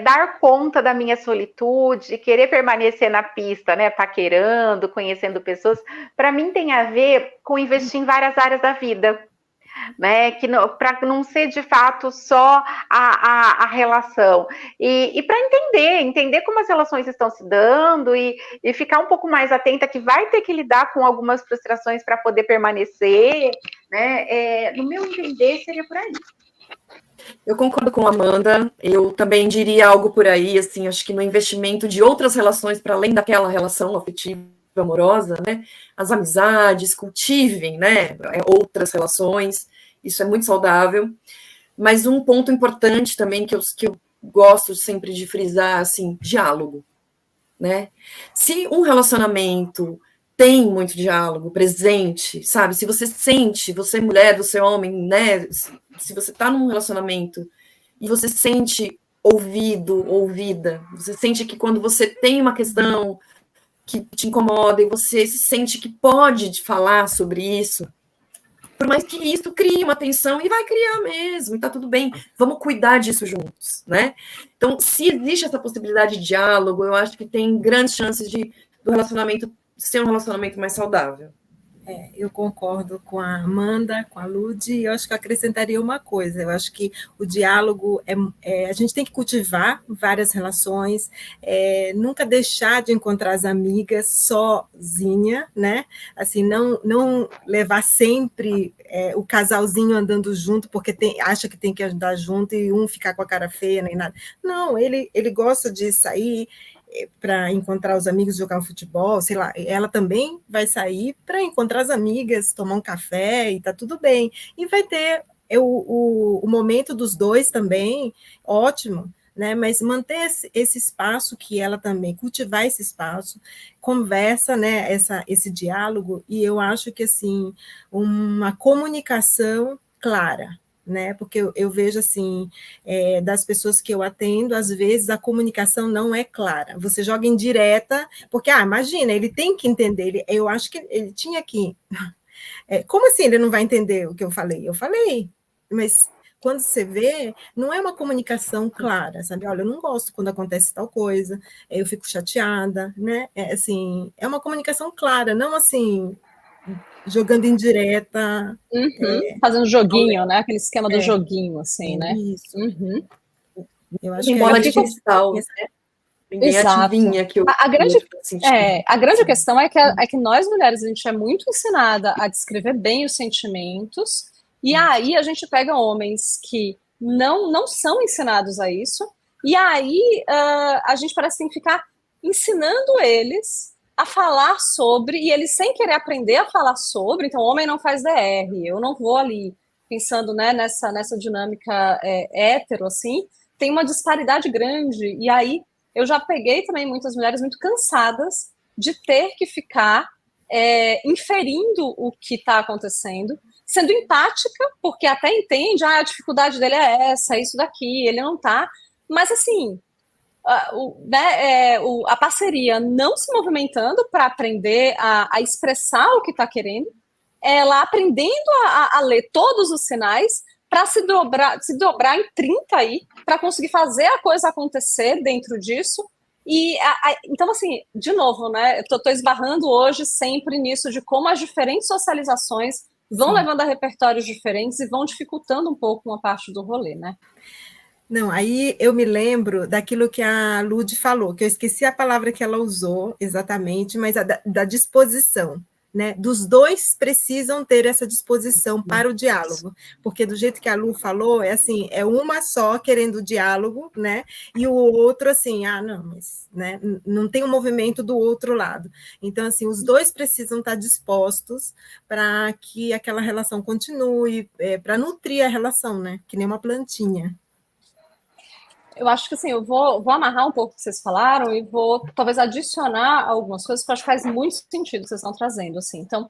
dar conta da minha solitude, querer permanecer na pista, né, paquerando, conhecendo pessoas, para mim tem a ver com investir em várias áreas da vida, né, para não ser de fato só a relação, e para entender como as relações estão se dando e ficar um pouco mais atenta que vai ter que lidar com algumas frustrações para poder permanecer, né, no meu entender seria por aí. Eu concordo com a Amanda, eu também diria algo por aí, assim, acho que no investimento de outras relações para além daquela relação afetiva, amorosa, né, as amizades, cultivem, né, outras relações, isso é muito saudável, mas um ponto importante também que eu gosto sempre de frisar, assim, diálogo, né, se um relacionamento tem muito diálogo presente, sabe, se você sente, você mulher, você homem, né, se você está num relacionamento e você sente ouvido, ouvida, você sente que quando você tem uma questão que te incomoda e você sente que pode falar sobre isso, por mais que isso crie uma tensão, e vai criar mesmo, e tá tudo bem, vamos cuidar disso juntos, né? Então, se existe essa possibilidade de diálogo, eu acho que tem grandes chances do relacionamento ser um relacionamento mais saudável. Eu concordo com a Amanda, com a Lud, e eu acho que eu acrescentaria uma coisa. Eu acho que o diálogo a gente tem que cultivar várias relações, nunca deixar de encontrar as amigas sozinha, né? Assim, não levar sempre o casalzinho andando junto, porque acha que tem que andar junto e um ficar com a cara feia nem nada. Não, ele gosta de sair para encontrar os amigos, jogar um futebol, sei lá, ela também vai sair para encontrar as amigas, tomar um café e tá tudo bem. E vai ter o momento dos dois também, ótimo, né? Mas manter esse espaço que ela também, cultivar esse espaço, conversa, né? Esse diálogo, e eu acho que, assim, uma comunicação clara, né? Porque eu vejo assim, das pessoas que eu atendo, às vezes a comunicação não é clara. Você joga em direta, porque, imagina, ele tem que entender, eu acho que ele tinha que... como assim ele não vai entender o que eu falei? Eu falei, mas quando você vê, não é uma comunicação clara, sabe? Olha, eu não gosto quando acontece tal coisa, eu fico chateada, né? Assim, é uma comunicação clara, não assim... jogando em direta. Fazendo joguinho, né? Aquele esquema do joguinho, assim, né? Isso. Eu acho Em que bola aí de cristal, né? Ninguém Exato. adivinha que A grande questão é que nós mulheres, a gente é muito ensinada a descrever bem os sentimentos, e aí a gente pega homens que não são ensinados a isso, e aí a gente parece que tem que ficar ensinando eles a falar sobre, e eles sem querer aprender a falar sobre. Então o homem não faz DR, eu não vou ali pensando, né, nessa dinâmica hétero, assim, tem uma disparidade grande, e aí eu já peguei também muitas mulheres muito cansadas de ter que ficar inferindo o que está acontecendo, sendo empática, porque até entende, a dificuldade dele é essa, isso daqui, ele não tá, mas assim, a parceria não se movimentando para aprender a expressar o que está querendo, ela aprendendo a ler todos os sinais para se dobrar em 30 aí, para conseguir fazer a coisa acontecer dentro disso. E então, assim, de novo, né? Eu tô esbarrando hoje sempre nisso de como as diferentes socializações vão levando a repertórios diferentes e vão dificultando um pouco uma parte do rolê, né? Não, aí eu me lembro daquilo que a Lud falou, que eu esqueci a palavra que ela usou exatamente, mas da disposição, né? Dos dois precisam ter essa disposição para o diálogo, porque do jeito que a Lu falou, é assim, é uma só querendo o diálogo, né? E o outro assim, não, mas, né? Não tem o movimento do outro lado. Então, assim, os dois precisam estar dispostos para que aquela relação continue, para nutrir a relação, né? Que nem uma plantinha. Eu acho que assim, eu vou amarrar um pouco o que vocês falaram e vou talvez adicionar algumas coisas que eu acho que faz muito sentido que vocês estão trazendo, assim. Então,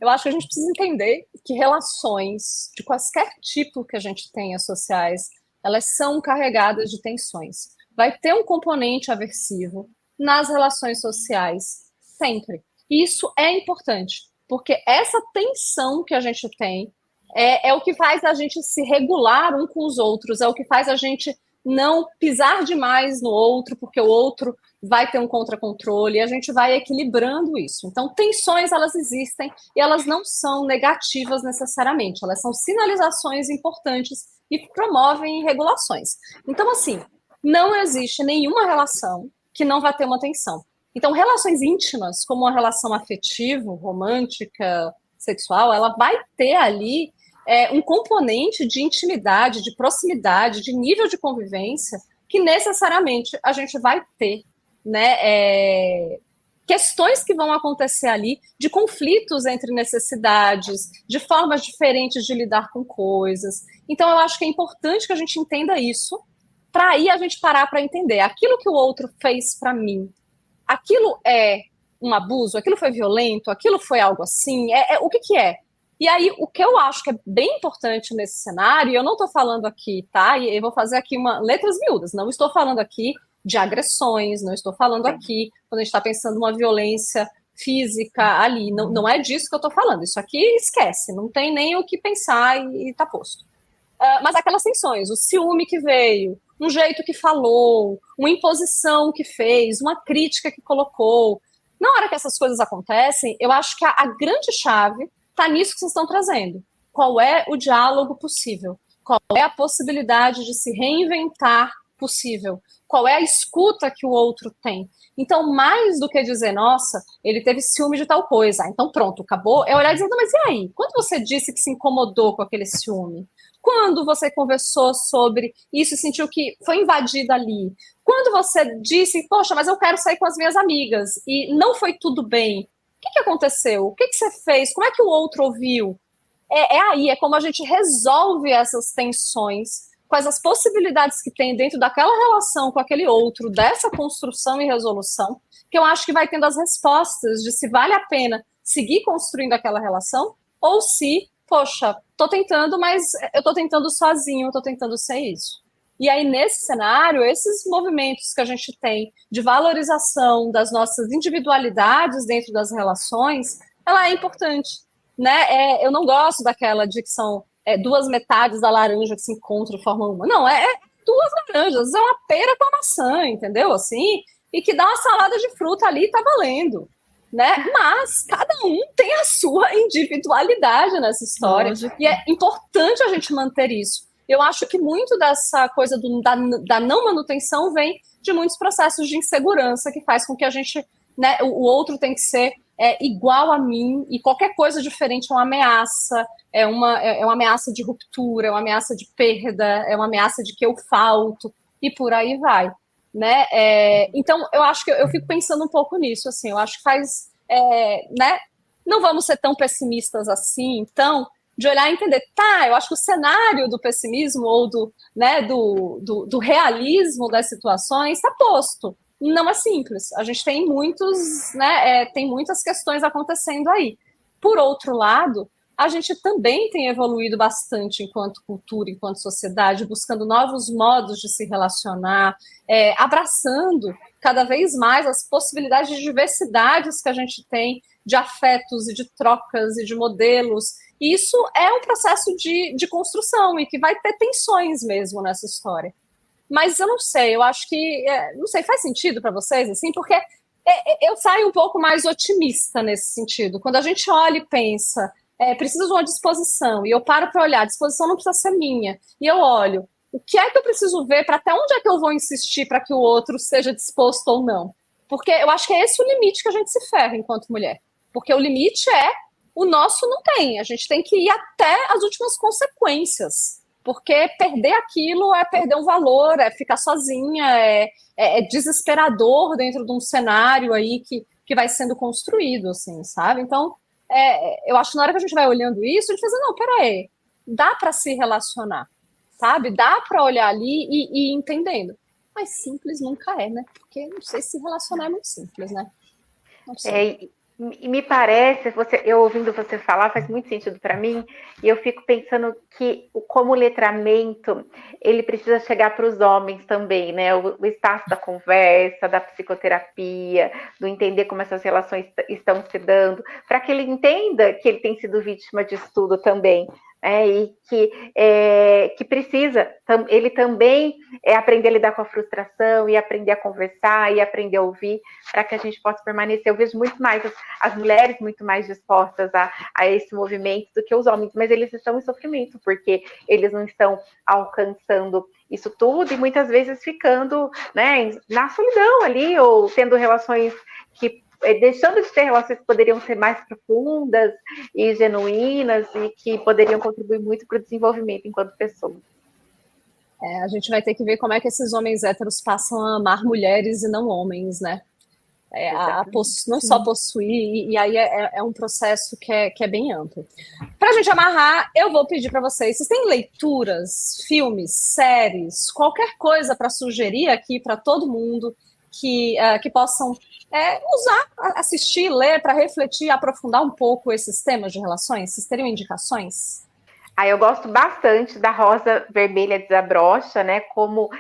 eu acho que a gente precisa entender que relações de qualquer tipo que a gente tenha sociais, elas são carregadas de tensões. Vai ter um componente aversivo nas relações sociais, sempre. E isso é importante, porque essa tensão que a gente tem é o que faz a gente se regular um com os outros, é o que faz a gente não pisar demais no outro, porque o outro vai ter um contracontrole, e a gente vai equilibrando isso. Então, tensões, elas existem, e elas não são negativas necessariamente, elas são sinalizações importantes e promovem regulações. Então, assim, não existe nenhuma relação que não vai ter uma tensão. Então, relações íntimas, como uma relação afetiva, romântica, sexual, ela vai ter ali um componente de intimidade, de proximidade, de nível de convivência que necessariamente a gente vai ter, né? Questões que vão acontecer ali, de conflitos entre necessidades, de formas diferentes de lidar com coisas. Então, eu acho que é importante que a gente entenda isso, para aí a gente parar para entender aquilo que o outro fez para mim. Aquilo é um abuso? Aquilo foi violento? Aquilo foi algo assim? O que é? E aí, o que eu acho que é bem importante nesse cenário, e eu não estou falando aqui, tá? E eu vou fazer aqui letras miúdas, não estou falando aqui de agressões, não estou falando aqui, quando a gente está pensando numa violência física ali, não é disso que eu estou falando. Isso aqui esquece, não tem nem o que pensar e está posto. Mas aquelas tensões, o ciúme que veio, um jeito que falou, uma imposição que fez, uma crítica que colocou. Na hora que essas coisas acontecem, eu acho que a grande chave está nisso que vocês estão trazendo. Qual é o diálogo possível? Qual é a possibilidade de se reinventar possível? Qual é a escuta que o outro tem? Então, mais do que dizer, nossa, ele teve ciúme de tal coisa, então pronto, acabou, é olhar e dizer, não, mas e aí? Quando você disse que se incomodou com aquele ciúme? Quando você conversou sobre isso e sentiu que foi invadida ali? Quando você disse, poxa, mas eu quero sair com as minhas amigas e não foi tudo bem? O que aconteceu? O que você fez? Como é que o outro ouviu? Aí, é como a gente resolve essas tensões, quais as possibilidades que tem dentro daquela relação com aquele outro, dessa construção e resolução, que eu acho que vai tendo as respostas de se vale a pena seguir construindo aquela relação, ou se, poxa, tô tentando, mas eu tô tentando sozinho, eu tô tentando ser isso. E aí, nesse cenário, esses movimentos que a gente tem de valorização das nossas individualidades dentro das relações, ela é importante, né? Eu não gosto daquela de que são duas metades da laranja que se encontram e formam uma. Não, duas laranjas, é uma pera com a maçã, entendeu? Assim, e que dá uma salada de fruta ali e tá valendo, né? Mas cada um tem a sua individualidade nessa história. Lógico. E é importante a gente manter isso. Eu acho que muito dessa coisa da não manutenção vem de muitos processos de insegurança que faz com que a gente, né, o outro tem que ser igual a mim, e qualquer coisa diferente é uma ameaça, é uma ameaça de ruptura, é uma ameaça de perda, é uma ameaça de que eu falto, e por aí vai. Né? Então, eu acho que eu fico pensando um pouco nisso, assim, eu acho que faz, né? Não vamos ser tão pessimistas assim, então, de olhar e entender, tá, eu acho que o cenário do pessimismo ou do realismo das situações está posto. Não é simples. A gente tem tem muitas questões acontecendo aí. Por outro lado, a gente também tem evoluído bastante enquanto cultura, enquanto sociedade, buscando novos modos de se relacionar, abraçando cada vez mais as possibilidades de diversidades que a gente tem, de afetos e de trocas e de modelos. E isso é um processo de construção e que vai ter tensões mesmo nessa história. Mas eu não sei, eu acho que, não sei, faz sentido para vocês, assim, porque eu saio um pouco mais otimista nesse sentido. Quando a gente olha e pensa, precisa de uma disposição, e eu paro para olhar, a disposição não precisa ser minha, e eu olho, o que é que eu preciso ver, para até onde é que eu vou insistir para que o outro seja disposto ou não? Porque eu acho que é esse o limite que a gente se ferra enquanto mulher. Porque o limite o nosso não tem, a gente tem que ir até as últimas consequências. Porque perder aquilo é perder um valor, é ficar sozinha, é desesperador dentro de um cenário aí que vai sendo construído, assim, sabe? Então, eu acho que na hora que a gente vai olhando isso, a gente pensa, não, peraí, dá para se relacionar, sabe? Dá para olhar ali e ir entendendo. Mas simples nunca é, né? Porque não sei se relacionar é muito simples, né? Não sei. E me parece, eu ouvindo você falar, faz muito sentido para mim, e eu fico pensando que como o letramento, ele precisa chegar para os homens também, né? O espaço da conversa, da psicoterapia, do entender como essas relações estão se dando, para que ele entenda que ele tem sido vítima de estudo também, e que precisa, ele também aprender a lidar com a frustração e aprender a conversar e aprender a ouvir, para que a gente possa permanecer. Eu vejo muito mais as mulheres muito mais dispostas a esse movimento do que os homens, mas eles estão em sofrimento, porque eles não estão alcançando isso tudo e muitas vezes ficando, né, na solidão ali, ou tendo relações deixando de ter relações que poderiam ser mais profundas e genuínas e que poderiam contribuir muito para o desenvolvimento enquanto pessoa. A gente vai ter que ver como é que esses homens héteros passam a amar mulheres e não homens, né? Não só possuir, e aí é um processo que é bem amplo. Para a gente amarrar, eu vou pedir para vocês têm leituras, filmes, séries, qualquer coisa para sugerir aqui para todo mundo que possam usar, assistir, ler, para refletir, aprofundar um pouco esses temas de relações? Vocês teriam indicações? Eu gosto bastante da Rosa Vermelha Desabrocha, né? Como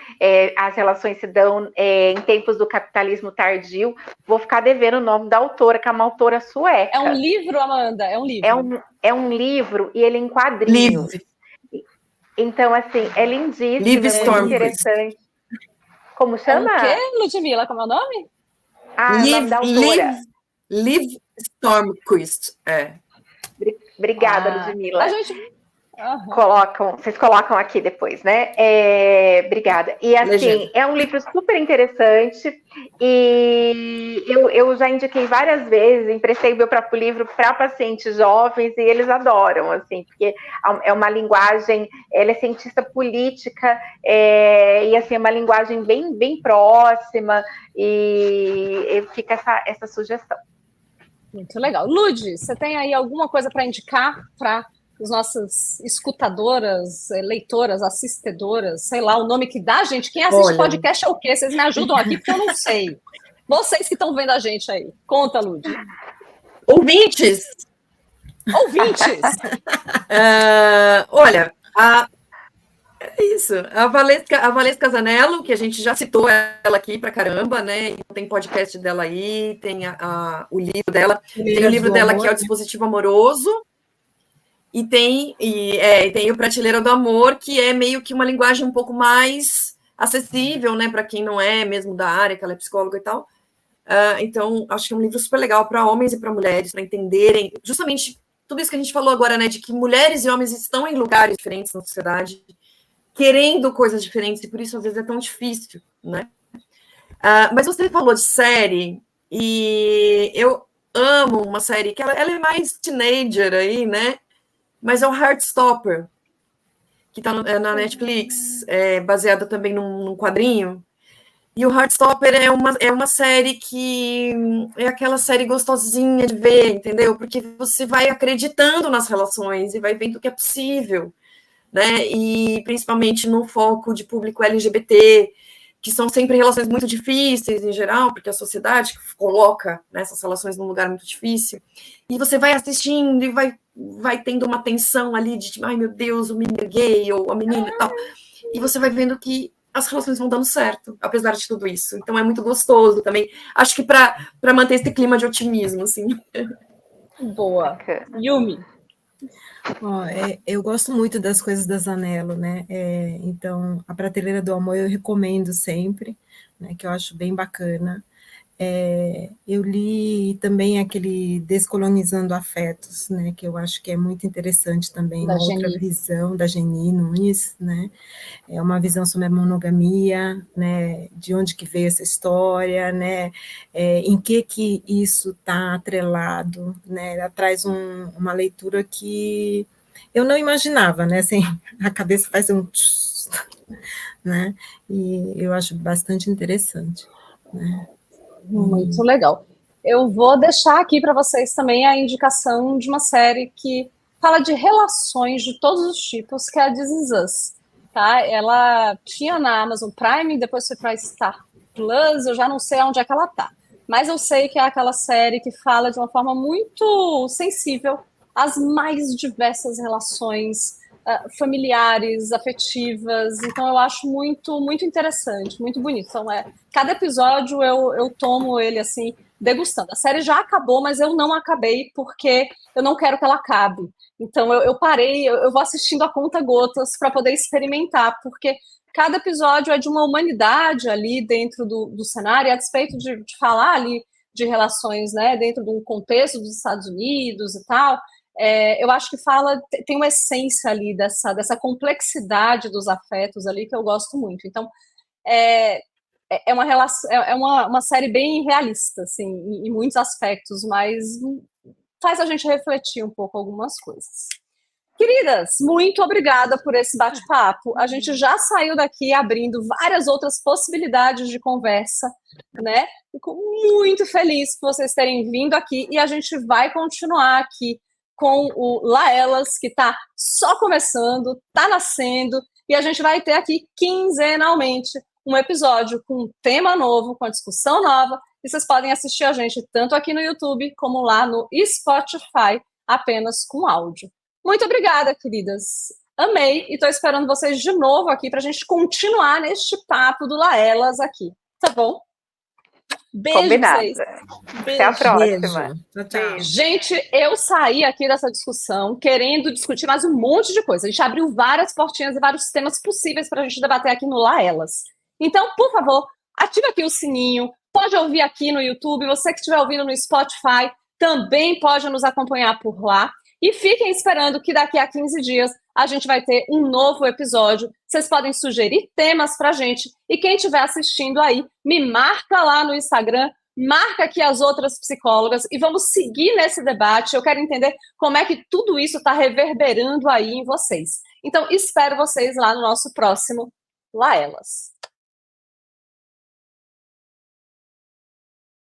as relações se dão em tempos do capitalismo tardio. Vou ficar devendo o nome da autora, que é uma autora sueca. É um livro, Amanda? É um livro? É um livro e ele é em quadrinhos. Então, assim, é lindíssimo, é muito interessante. Como chama? O quê, Ludmila? Como é o nome? O nome da autora. Liv Stormquist. Obrigada, Ludmila. A gente... Vocês colocam aqui depois, né? Obrigada. E assim, Legenda. É um livro super interessante e eu já indiquei várias vezes, emprestei o meu próprio livro para pacientes jovens e eles adoram, assim, porque é uma linguagem, ela é cientista política e assim, é uma linguagem bem, bem próxima e fica essa sugestão. Muito legal. Lud, você tem aí alguma coisa para indicar para as nossas escutadoras, leitoras, assistedoras, sei lá, o nome que dá, gente. Quem assiste podcast é o quê? Vocês me ajudam aqui, porque eu não sei. Vocês que estão vendo a gente aí. Conta, Lud. Ouvintes! Olha, é isso. A Valesca Zanello, que a gente já citou ela aqui pra caramba, né? Tem podcast dela aí, tem o livro dela. Tem o livro dela que é o Dispositivo Amoroso. E tem o Prateleira do Amor, que é meio que uma linguagem um pouco mais acessível, né, para quem não é mesmo da área, que ela é psicóloga e tal. Então, acho que é um livro super legal para homens e para mulheres, para entenderem justamente tudo isso que a gente falou agora, né, de que mulheres e homens estão em lugares diferentes na sociedade, querendo coisas diferentes, e por isso às vezes é tão difícil, né? Mas você falou de série, e eu amo uma série que ela é mais teenager aí, né? Mas é o Heartstopper, que está na Netflix, baseada também num quadrinho. E o Heartstopper é uma série que é aquela série gostosinha de ver, entendeu? Porque você vai acreditando nas relações e vai vendo que é possível, né? E principalmente no foco de público LGBT, que são sempre relações muito difíceis em geral, porque a sociedade coloca, né, essas relações num lugar muito difícil. E você vai assistindo e vai tendo uma tensão ali de, ai meu Deus, o menino é gay ou a menina e tal. E você vai vendo que as relações vão dando certo, apesar de tudo isso. Então é muito gostoso também. Acho que para manter esse clima de otimismo, assim. Boa. Yumi. Eu gosto muito das coisas da Zanello, né? Então, A Prateleira do Amor eu recomendo sempre, né? Que eu acho bem bacana. Eu li também aquele Descolonizando Afetos, né? Que eu acho que é muito interessante também, uma outra visão da Geni Nunes, né? É uma visão sobre a monogamia, né? De onde que veio essa história, né? Em que isso está atrelado, né? Ela traz uma leitura que eu não imaginava, né? Assim, a cabeça faz um né? E eu acho bastante interessante, né? Muito legal. Eu vou deixar aqui para vocês também a indicação de uma série que fala de relações de todos os tipos, que é a This Is Us, tá? Ela tinha na Amazon Prime, depois foi para Star Plus, eu já não sei onde é que ela tá. Mas eu sei que é aquela série que fala de uma forma muito sensível às mais diversas relações familiares, afetivas. Então eu acho muito, muito interessante, muito bonito. Então, cada episódio eu tomo ele assim, degustando. A série já acabou, mas eu não acabei porque eu não quero que ela acabe. Então eu parei, eu vou assistindo a conta-gotas para poder experimentar, porque cada episódio é de uma humanidade ali dentro do cenário, e a despeito de falar ali de relações, né, dentro de um contexto dos Estados Unidos e tal, eu acho que tem uma essência ali dessa complexidade dos afetos ali que eu gosto muito. Então, uma série bem realista, assim, em muitos aspectos, mas faz a gente refletir um pouco algumas coisas. Queridas, muito obrigada por esse bate-papo. A gente já saiu daqui abrindo várias outras possibilidades de conversa, né? Fico muito feliz por vocês terem vindo aqui e a gente vai continuar aqui com o La Elas, que está só começando, está nascendo, e a gente vai ter aqui quinzenalmente um episódio com um tema novo, com a discussão nova, e vocês podem assistir a gente tanto aqui no YouTube como lá no Spotify, apenas com áudio. Muito obrigada, queridas. Amei, e estou esperando vocês de novo aqui para a gente continuar neste papo do La Elas aqui, tá bom? Beijo. Combinado. Vocês. Até a próxima. Tchau. Gente, eu saí aqui dessa discussão querendo discutir mais um monte de coisa. A gente abriu várias portinhas e vários temas possíveis para a gente debater aqui no La Elas. Então, por favor, ativa aqui o sininho, pode ouvir aqui no YouTube, você que estiver ouvindo no Spotify também pode nos acompanhar por lá. E fiquem esperando que daqui a 15 dias a gente vai ter um novo episódio. Vocês podem sugerir temas pra gente. E quem estiver assistindo aí, me marca lá no Instagram, marca aqui as outras psicólogas e vamos seguir nesse debate. Eu quero entender como é que tudo isso está reverberando aí em vocês. Então, espero vocês lá no nosso próximo La Elas.